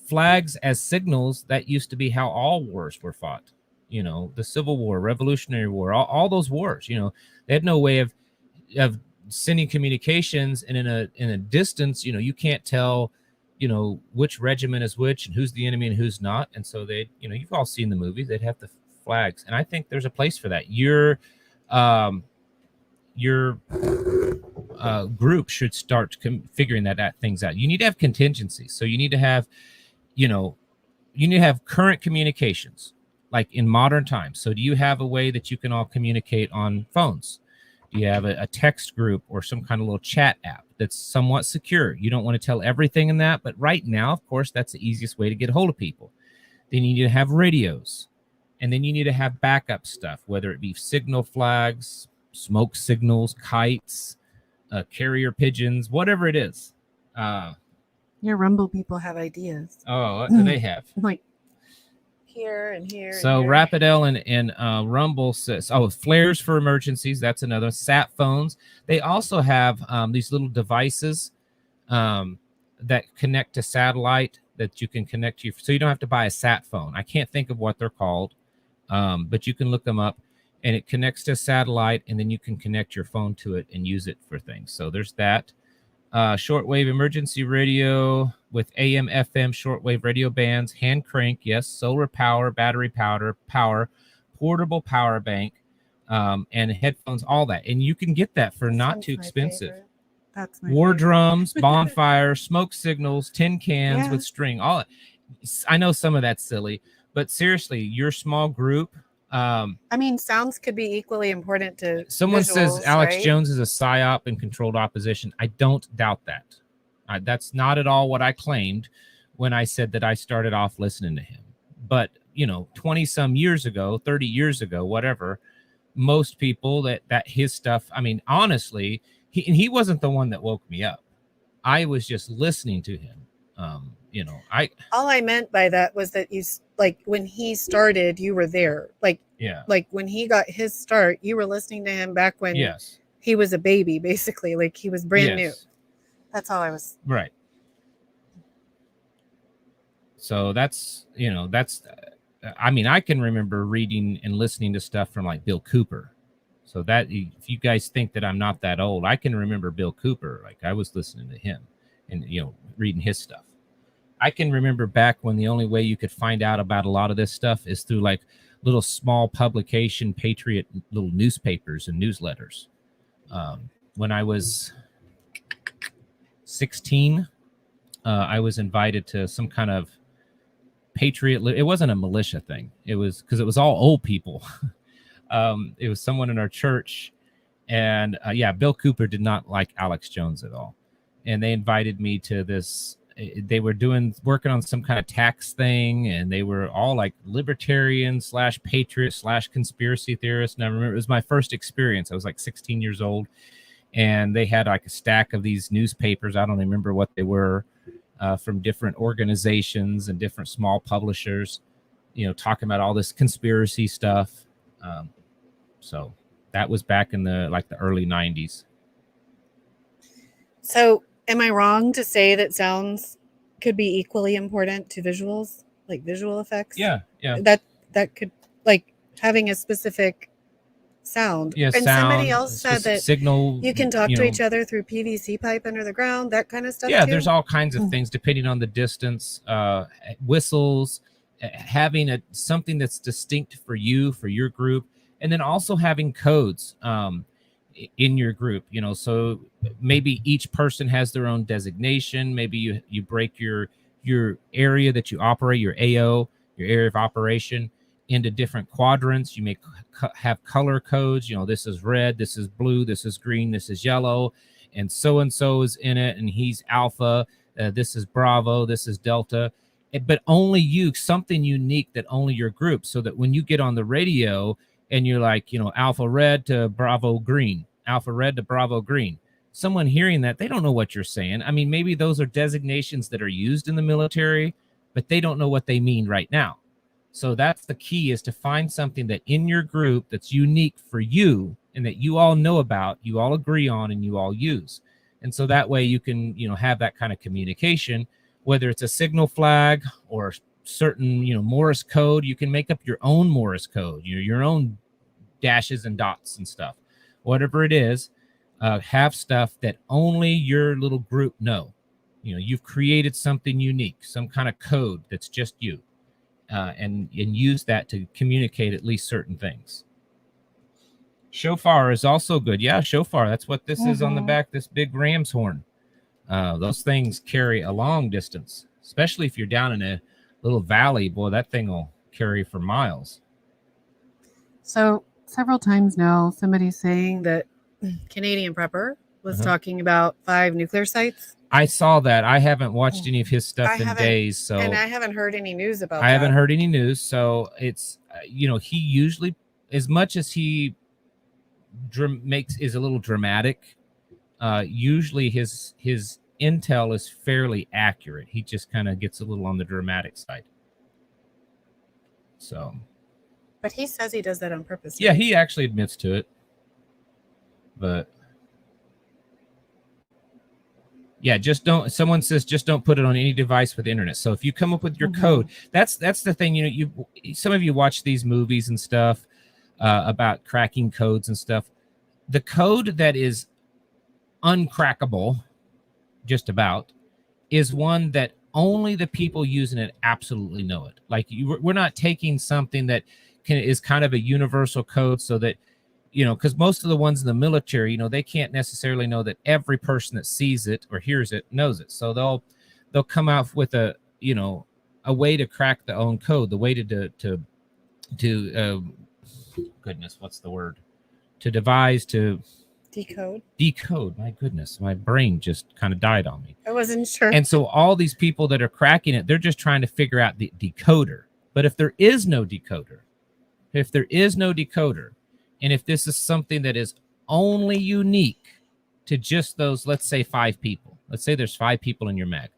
Flags as signals, that used to be how all wars were fought. The Civil War, Revolutionary War, all those wars. They had no way of sending communications, and in a distance, you can't tell, which regiment is which and who's the enemy and who's not. And so they, you've all seen the movies. They'd have the flags, and I think there's a place for that. Your group should start figuring things out. You need to have contingencies. So you need to have, current communications, like in modern times. So do you have a way that you can all communicate on phones? Do you have a text group or some kind of little chat app that's somewhat secure? You don't want to tell everything in that, but right now, of course, that's the easiest way to get a hold of people. Then you need to have radios, and then you need to have backup stuff, whether it be signal flags, smoke signals, kites, carrier pigeons, whatever it is. Your Rumble people have ideas. Oh, what do they have? Like here and here. So Rapidel and Rumble says, flares for emergencies. That's another. Sat phones. They also have these little devices that connect to satellite that you can connect to your, so you don't have to buy a sat phone. I can't think of what they're called, but you can look them up, and it connects to satellite, and then you can connect your phone to it and use it for things. So there's that. Shortwave emergency radio with AM, FM shortwave radio bands, hand crank, yes, solar power, battery power, portable power bank, and headphones, all that. And you can get that for not too expensive. That's my war favorite. drums, bonfire, smoke signals, tin cans with string. All I know some of that's silly, but seriously, your small group. I mean, sounds could be equally important to someone visuals, says Alex right? Jones is a psyop and controlled opposition. I don't doubt that. That's not at all what I claimed when I said that I started off listening to him. But 20 some years ago, 30 years ago, whatever, most people that his stuff, I mean, honestly, he wasn't the one that woke me up. I was just listening to him. All I meant by that was that you, like, when he started, you were there. Like when he got his start, you were listening to him back when he was a baby, basically. Like, he was brand new. That's all I was. Right. So that's I mean, I can remember reading and listening to stuff from like Bill Cooper. So that, if you guys think that I'm not that old, I can remember Bill Cooper. Like, I was listening to him and, reading his stuff. I can remember back when the only way you could find out about a lot of this stuff is through like little small publication, Patriot little newspapers and newsletters. When I was 16, I was invited to some kind of Patriot. It wasn't a militia thing. It was because it was all old people. It was someone in our church. And Bill Cooper did not like Alex Jones at all. And they invited me to this. They were working on some kind of tax thing, and they were all like libertarian / patriot / conspiracy theorists. And I remember it was my first experience. I was like 16 years old, and they had like a stack of these newspapers. I don't remember what they were, from different organizations and different small publishers, talking about all this conspiracy stuff. So that was back in the early 90s. So am I wrong to say that sounds could be equally important to visuals, like visual effects? Yeah. That could, like, having a specific sound. Yeah, and sound, somebody else said that signal. You can talk to each other through PVC pipe under the ground, that kind of stuff. Yeah, too? There's all kinds of things depending on the distance. Whistles, having something that's distinct for you, for your group, and then also having codes in your group. So maybe each person has their own designation. Maybe you break your area that you operate, your AO, your area of operation, into different quadrants. You may have color codes. This is red, this is blue, this is green, this is yellow, and so is in it, and he's alpha. This is Bravo, this is Delta. But only you, something unique that only your group, so that when you get on the radio and you're like, Alpha Red to Bravo Green, Alpha Red to Bravo Green, someone hearing that, they don't know what you're saying. I mean, maybe those are designations that are used in the military, but they don't know what they mean right now. So that's the key, is to find something that in your group that's unique for you and that you all know about, you all agree on, and you all use. And so that way you can, have that kind of communication, whether it's a signal flag or certain, Morse code. You can make up your own Morse code, your own dashes and dots and stuff, whatever it is. Have stuff that only your little group know. You've created something unique, some kind of code that's just you. And use that to communicate at least certain things. Shofar is also good. Yeah, shofar. That's what this is on the back, this big ram's horn. Those things carry a long distance, especially if you're down in a little valley. Boy, that thing will carry for miles. So several times now, somebody's saying that Canadian Prepper was talking about 5 nuclear sites. I saw that. I haven't watched any of his stuff in days, and I haven't heard any news about. I haven't heard any news, so it's he usually, as much as he is a little dramatic, usually his intel is fairly accurate. He just kind of gets a little on the dramatic side. So, but he says he does that on purpose. Yeah, he actually admits to it, but. Yeah, just don't. Someone says just don't put it on any device with the internet. So if you come up with your code, that's the thing. Some of you watch these movies and stuff about cracking codes and stuff. The code that is uncrackable, just about, is one that only the people using it absolutely know it. Like we're not taking something that is kind of a universal code, so that because most of the ones in the military, they can't necessarily know that every person that sees it or hears it knows it. So they'll come out with a way to crack the own code, the way to goodness, what's the word? To devise, to decode. My goodness, my brain just kind of died on me. I wasn't sure. And so all these people that are cracking it, they're just trying to figure out the decoder. But if there is no decoder, and if this is something that is only unique to just those, let's say 5 people. Let's say there's 5 people in your mag.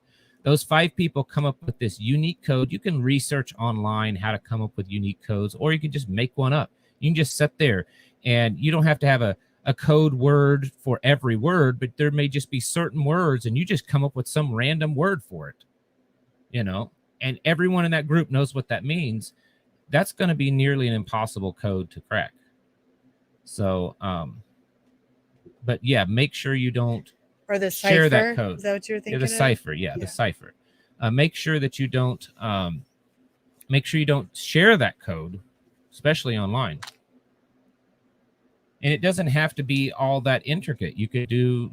Those 5 people come up with this unique code. You can research online how to come up with unique codes, or you can just make one up. You can just sit there, and you don't have to have a code word for every word, but there may just be certain words, and you just come up with some random word for it, and everyone in that group knows what that means. That's going to be nearly an impossible code to crack. So, but yeah, make sure you don't share that code. Is that what you were thinking? The cipher, the cipher. Make sure that you don't. Make sure you don't share that code, especially online. And it doesn't have to be all that intricate. You could do,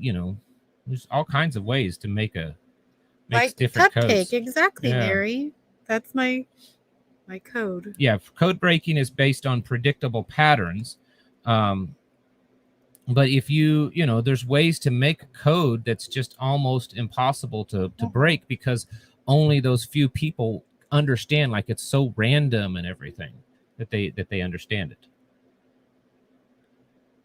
there's all kinds of ways to make different cupcake, codes. Exactly, Mary. That's my code. Yeah, code breaking is based on predictable patterns. But if there's ways to make code that's just almost impossible to break, because only those few people understand, like it's so random and everything that they understand it.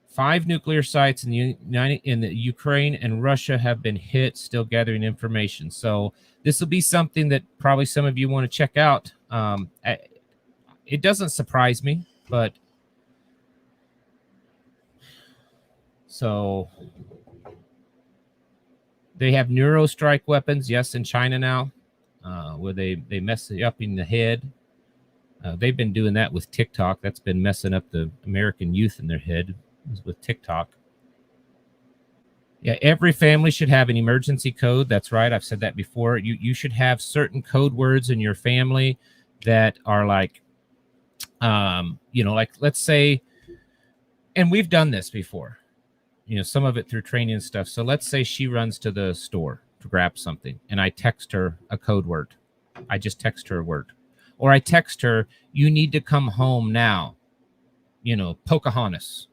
5 nuclear sites in the Ukraine and Russia have been hit, still gathering information. So this will be something that probably some of you want to check out. It doesn't surprise me, but so they have neurostrike weapons, yes, in China now, where they mess you up in the head. They've been doing that with TikTok. That's been messing up the American youth in their head, with TikTok. Yeah, every family should have an emergency code. That's right. I've said that before. You should have certain code words in your family that are like, like, let's say, and we've done this before, some of it through training and stuff. So let's say she runs to the store to grab something, and I text her a code word. I just text her a word. Or I text her, you need to come home now, Pocahontas.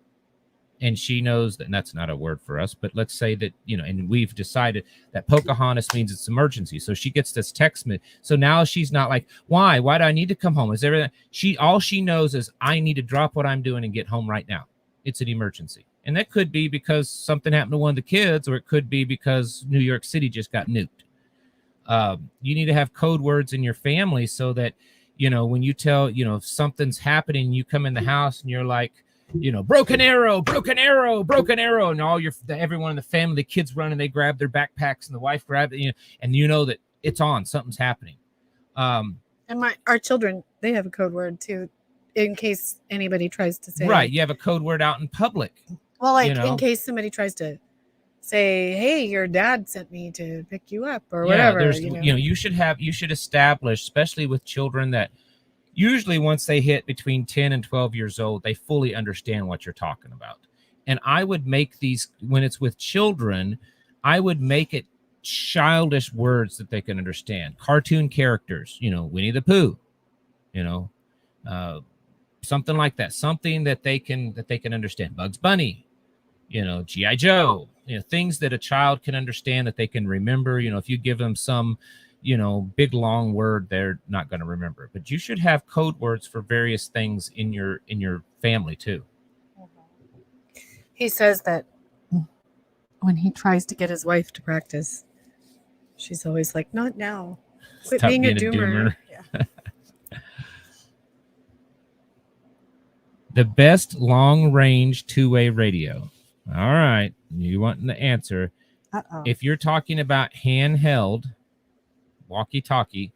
And she knows that, and that's not a word for us, but let's say that, and we've decided that Pocahontas means it's emergency. So she gets this text. So now she's not like, why do I need to come home? Is everything? All she knows is I need to drop what I'm doing and get home right now. It's an emergency. And that could be because something happened to one of the kids, or it could be because New York City just got nuked. You need to have code words in your family so that, when you tell, if something's happening, you come in the house and you're like, broken arrow, and everyone in the family, the kids run and they grab their backpacks and the wife grabs it, and that it's on, something's happening. And our children, they have a code word too, in case anybody tries to say. Right, you have a code word out in public. Well, in case somebody tries to say, hey, your dad sent me to pick you up, or whatever. You should establish, especially with children, that usually once they hit between 10 and 12 years old, they fully understand what you're talking about. And I would make these, when it's with children, I would make it childish words that they can understand. Cartoon characters, Winnie the Pooh, something like that. Something that they can understand. Bugs Bunny, G.I. Joe, things that a child can understand, that they can remember. If you give them some big long word, they're not going to remember. But you should have code words for various things in your family too. He says that when he tries to get his wife to practice, she's always like, not now. Quit being a doomer. Yeah. The best long-range two-way radio. All right, you want the answer. If you're talking about handheld walkie-talkie,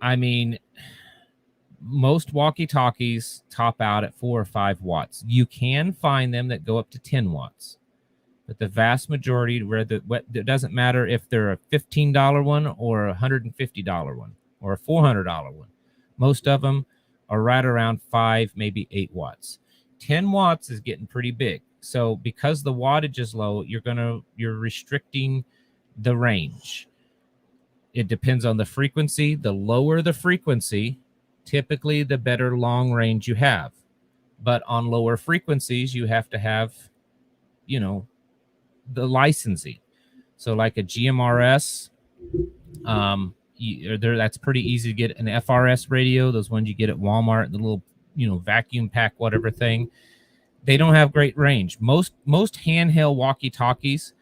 I mean, most walkie-talkies top out at 4 or 5 watts. You can find them that go up to 10 watts. But the vast majority, it doesn't matter if they're a $15 one or a $150 one or a $400 one. Most of them are right around 5, maybe 8 watts. 10 watts is getting pretty big. So because the wattage is low, you're restricting the range. It depends on the frequency. The lower the frequency, typically the better long range you have. But on lower frequencies, you have to have, the licensing. So like a GMRS, that's pretty easy to get. An FRS radio, those ones you get at Walmart, the little, vacuum pack, whatever thing, they don't have great range. Most handheld walkie-talkies,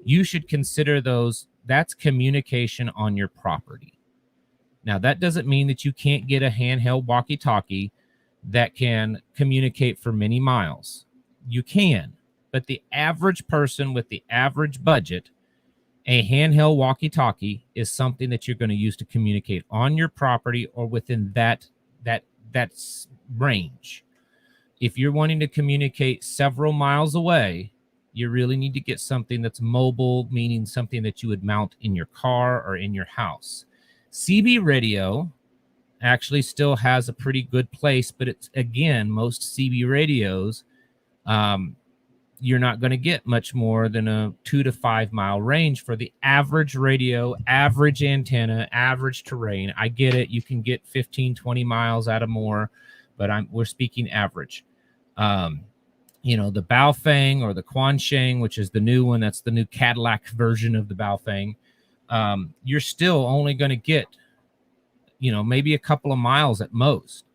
you should consider those. That's communication on your property. Now, that doesn't mean that you can't get a handheld walkie-talkie that can communicate for many miles. You can, but the average person with the average budget, a handheld walkie-talkie is something that you're going to use to communicate on your property or within that range. If you're wanting to communicate several miles away, you really need to get something that's mobile, meaning something that you would mount in your car or in your house. CB radio actually still has a pretty good place, but it's, again, most CB radios, you're not going to get much more than a 2 to 5 mile range for the average radio, average antenna, average terrain. I get it. You can get 15, 20 miles out of more, but we're speaking average. The Baofeng or the Quansheng, which is the new one, that's the new Cadillac version of the Baofeng. You're still only going to get, maybe a couple of miles at most.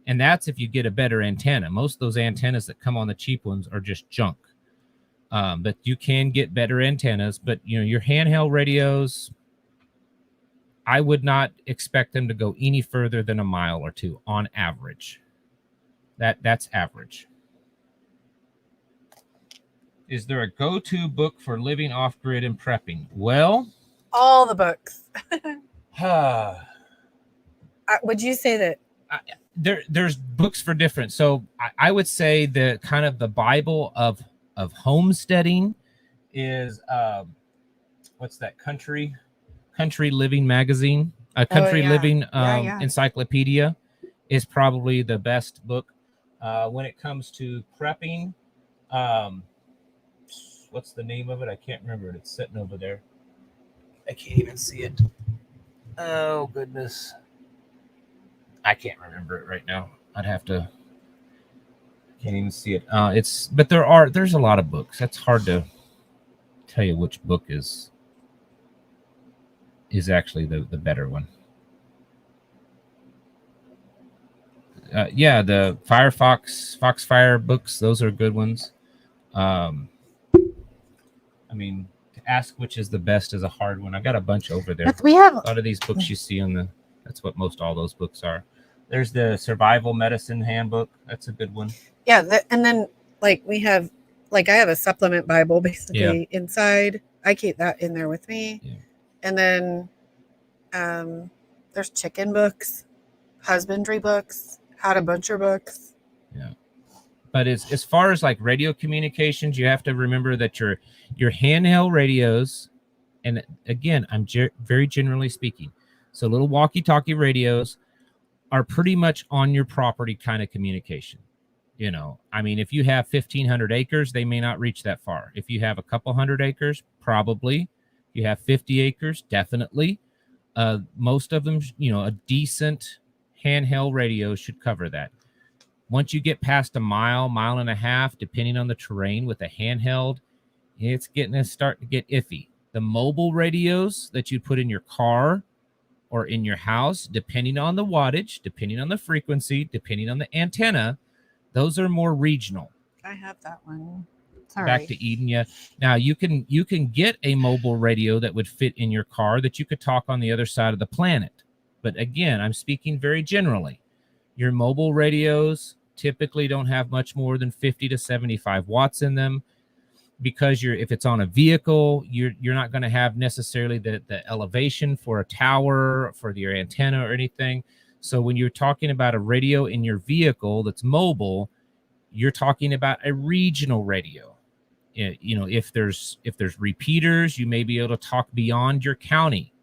And that's if you get a better antenna. Most of those antennas that come on the cheap ones are just junk. But you can get better antennas. But, your handheld radios, I would not expect them to go any further than a mile or 2 on average. That's average. Is there a go-to book for living off-grid and prepping? Well, all the books. Would you say that? There's books for different. So I would say the kind of the Bible of homesteading is what's that country living magazine, a country living encyclopedia is probably the best book. When it comes to prepping, what's the name of it? I can't remember it. It's sitting over there. I can't even see it. Oh, goodness. I can't remember it right now. I'd have to. Can't even see it. But there's a lot of books. That's hard to tell you which book is actually the better one. The Foxfire books, those are good ones. To ask which is the best is a hard one. I got a bunch over there. We have a lot of these books you see that's what most all those books are. There's the Survival Medicine Handbook. That's a good one. Yeah, and then we have I have a supplement Bible basically inside. I keep that in there with me. Yeah. And then there's chicken books, husbandry books, how to butcher books. Yeah. But as far as radio communications, you have to remember that your handheld radios, and again, I'm very generally speaking, so little walkie-talkie radios are pretty much on your property kind of communication. If you have 1,500 acres, they may not reach that far. If you have a couple hundred acres, probably. If you have 50 acres, definitely. Most of them, a decent handheld radio should cover that. Once you get past a mile and a half, depending on the terrain with a handheld, it's starting to get iffy. The mobile radios that you put in your car or in your house, depending on the wattage, depending on the frequency, depending on the antenna, those are more regional. I have that one. Sorry. Back to Eden, yeah. Now you can get a mobile radio that would fit in your car that you could talk on the other side of the planet. But again, I'm speaking very generally. Your mobile radios typically don't have much more than 50 to 75 watts in them. because if it's on a vehicle, you're not going to have necessarily the elevation for a tower for your antenna or anything. So when you're talking about a radio in your vehicle that's mobile, you're talking about a regional radio. You know, if there's repeaters, you may be able to talk beyond your county.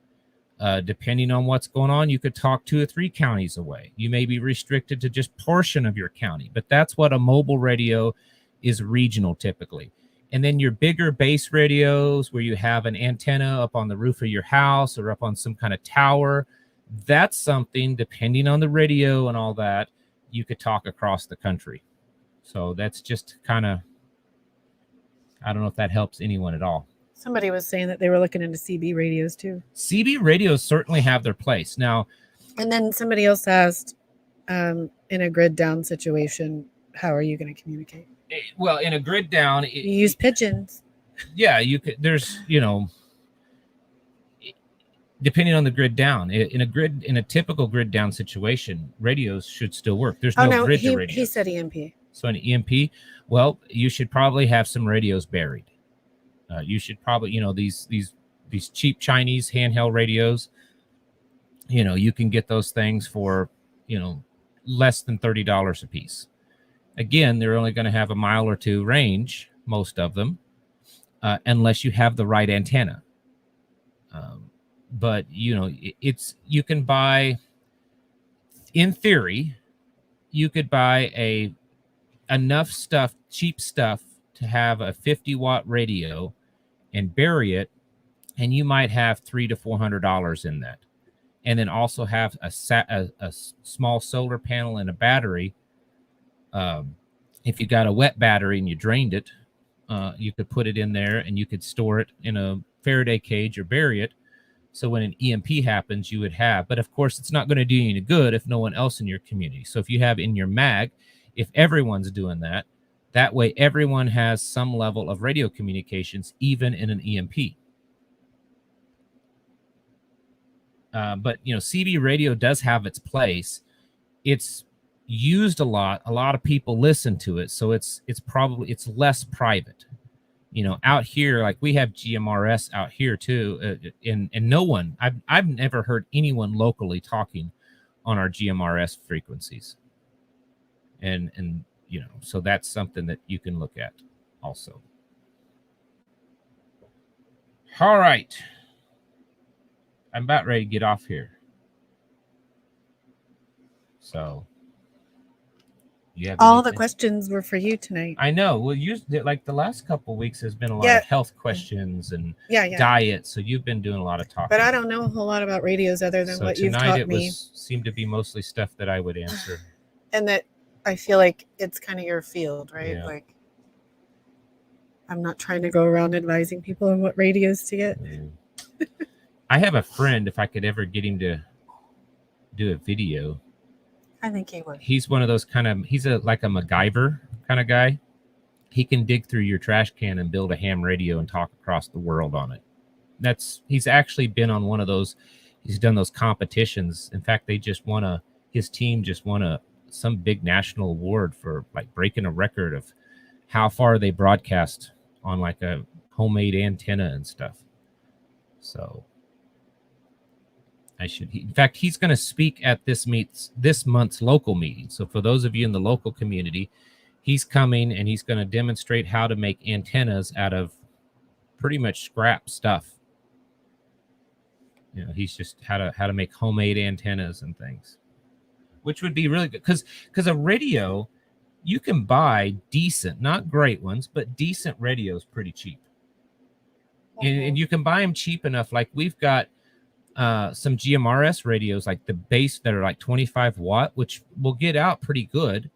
Depending on what's going on, you could talk 2 or 3 counties away. You may be restricted to just portion of your county, but that's what a mobile radio is, regional typically. And then your bigger base radios where you have an antenna up on the roof of your house or up on some kind of tower, that's something, depending on the radio and all that, you could talk across the country. So that's just kind of, I don't know if that helps anyone at all. Somebody was saying that they were looking into CB radios too. CB radios certainly have their place. Now, and then somebody else asked, in a grid down situation, how are you going to communicate? Well, in a grid down, you use pigeons. Yeah, you could. There's, you know, depending on the grid down, in a typical grid down situation, radios should still work. There's no grid to radio. He said EMP. So an EMP, well, you should probably have some radios buried. You should probably, you know, these cheap Chinese handheld radios, you know, you can get those things for, you know, less than $30 a piece. Again, they're only going to have a mile or 2 range, most of them, unless you have the right antenna. But, you know, you can buy, in theory, you could buy enough stuff, cheap stuff, to have a 50-watt radio and bury it, and you might have $300 to $400 in that. And then also have a small solar panel and a battery. If you got a wet battery and you drained it, you could put it in there and you could store it in a Faraday cage or bury it. So when an EMP happens, you would have. But of course, it's not going to do you any good if no one else in your community. So if you have in your mag, if everyone's doing that, that way everyone has some level of radio communications, even in an EMP. But, you know, CB radio does have its place. It's used a lot. A lot of people listen to it. So it's less private. You know, out here, like we have GMRS out here too. And no one, I've never heard anyone locally talking on our GMRS frequencies. And you know, so that's something that you can look at also. All right. I'm about ready to get off here. So you have all the questions were for you tonight. I know. Well, like the last couple of weeks has been a lot of health questions and diet. So you've been doing a lot of talking. But I don't know a whole lot about radios other than what you've taught me. It seemed to be mostly stuff that I would answer. And that I feel like it's kind of your field, right? Yeah. Like I'm not trying to go around advising people on what radios to get. I have a friend, if I could ever get him to do a video. I think he would. He's one of those he's like a MacGyver kind of guy. He can dig through your trash can and build a ham radio and talk across the world on it. He's actually been on one of those. He's done those competitions. In fact, his team just won some big national award for like breaking a record of how far they broadcast on like a homemade antenna and stuff. So in fact, he's going to speak at this month's local meeting. So for those of you in the local community, he's coming and he's going to demonstrate how to make antennas out of pretty much scrap stuff. You know, he's just how to make homemade antennas and things, which would be really good because a radio, you can buy decent, not great ones, but decent radios pretty cheap. And you can buy them cheap enough. Like we've got some GMRS radios, like the base that are like 25 watt, which will get out pretty good.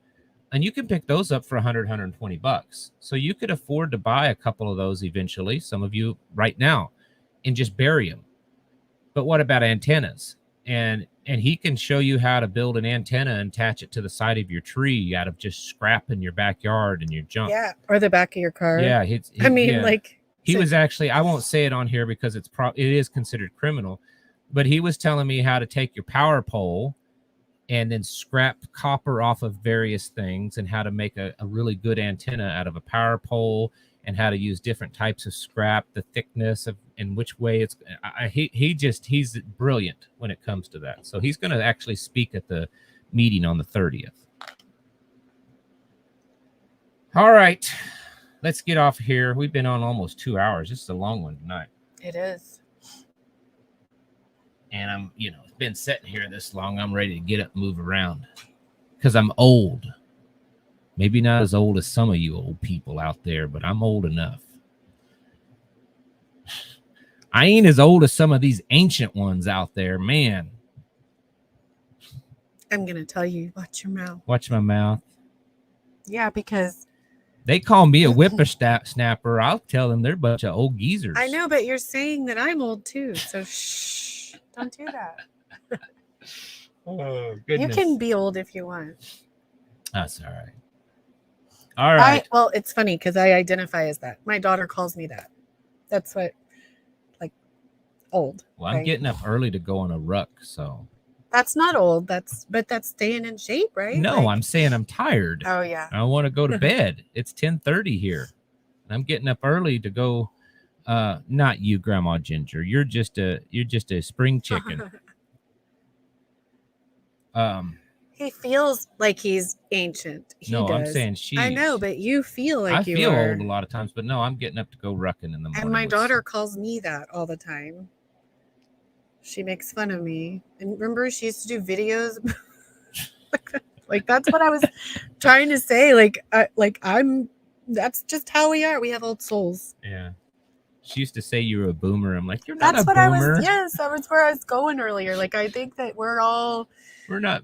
And you can pick those up for $100, $120. So you could afford to buy a couple of those eventually, some of you right now, and just bury them. But what about antennas? And he can show you how to build an antenna and attach it to the side of your tree out of just scrap in your backyard and your junk. Yeah, or the back of your car. Yeah. He was actually, I won't say it on here because it is considered criminal, but he was telling me how to take your power pole and then scrap copper off of various things and how to make a really good antenna out of a power pole and how to use different types of scrap, the thickness of, and which way it's. He's brilliant when it comes to that. So he's going to actually speak at the meeting on the 30th. All right, let's get off here. We've been on almost 2 hours. This is a long one tonight. It is. And I'm, been sitting here this long. I'm ready to get up and move around because I'm old. Maybe not as old as some of you old people out there, but I'm old enough. I ain't as old as some of these ancient ones out there, man. I'm going to tell you, watch your mouth. Watch my mouth. Yeah, because they call me a whippersnapper. I'll tell them they're a bunch of old geezers. I know, but you're saying that I'm old too. So shh, don't do that. Oh, goodness. You can be old if you want. That's all right. All right. Well, it's funny because I identify as that. My daughter calls me that. That's what, like, old. Well, I'm getting up early to go on a ruck, so. That's not old. That's staying in shape, right? No, I'm saying I'm tired. Oh yeah. I want to go to bed. It's 10:30 here. I'm getting up early to go. Not you, Grandma Ginger. You're just a spring chicken. He feels like he's ancient. No, I'm saying she. I know, but you feel like you feel are. old a lot of times, but no, I'm getting up to go rucking in the morning. And my daughter calls me that all the time. She makes fun of me. And remember, she used to do videos. Like that's what I was trying to say. That's just how we are. We have old souls. Yeah. She used to say you were a boomer. I'm like, you're not a boomer. That was where I was going earlier. Like, I think that we're not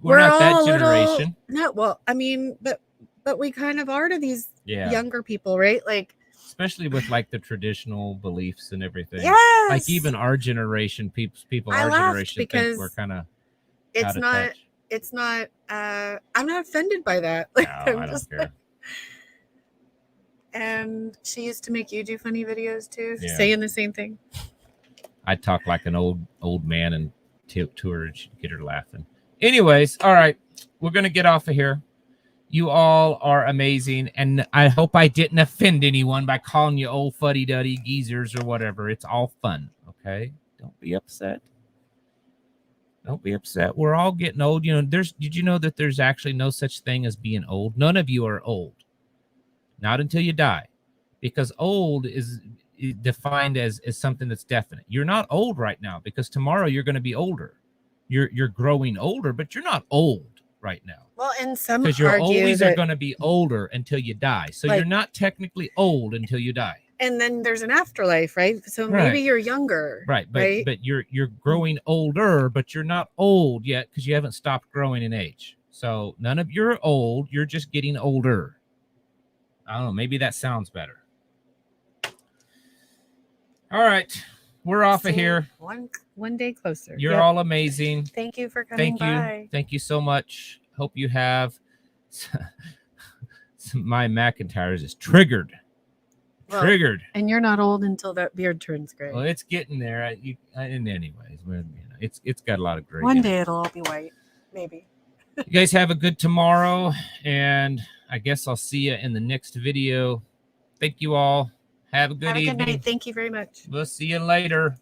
that generation. No, well, I mean, but we kind of are to these younger people, right? Like, especially with like the traditional beliefs and everything. Yes. Like even our generation, people our generation think we're kind of it's not I'm not offended by that. Like, no, I don't care. And she used to make you do funny videos too, saying the same thing. I talk like an old man and to her and she'd get her laughing. Anyways, all right, we're gonna get off of here. You all are amazing, and I hope I didn't offend anyone by calling you old fuddy-duddy geezers or whatever. It's all fun, okay? Don't be upset. Don't be upset. We're all getting old. Did you know that there's actually no such thing as being old? None of you are old. Not until you die. Because old is defined as something that's definite. You're not old right now because tomorrow you're going to be older. You're growing older, but you're not old right now. Well, and some because you're always are going to be older until you die. So you're not technically old until you die. And then there's an afterlife, right? So maybe you're younger. Right. But you're growing older, but you're not old yet because you haven't stopped growing in age. So none of you're old. You're just getting older. I don't know. Maybe that sounds better. All right. We're off of here. One day closer. You're all amazing. Thank you for coming by. Thank you so much. Hope you have. My McIntyre's is triggered. Triggered. And you're not old until that beard turns gray. Well, it's getting there. Anyways, it's got a lot of gray. One day it'll all be white, maybe. You guys have a good tomorrow, and I guess I'll see you in the next video. Thank you all. Have a good evening. Good night. Thank you very much. We'll see you later.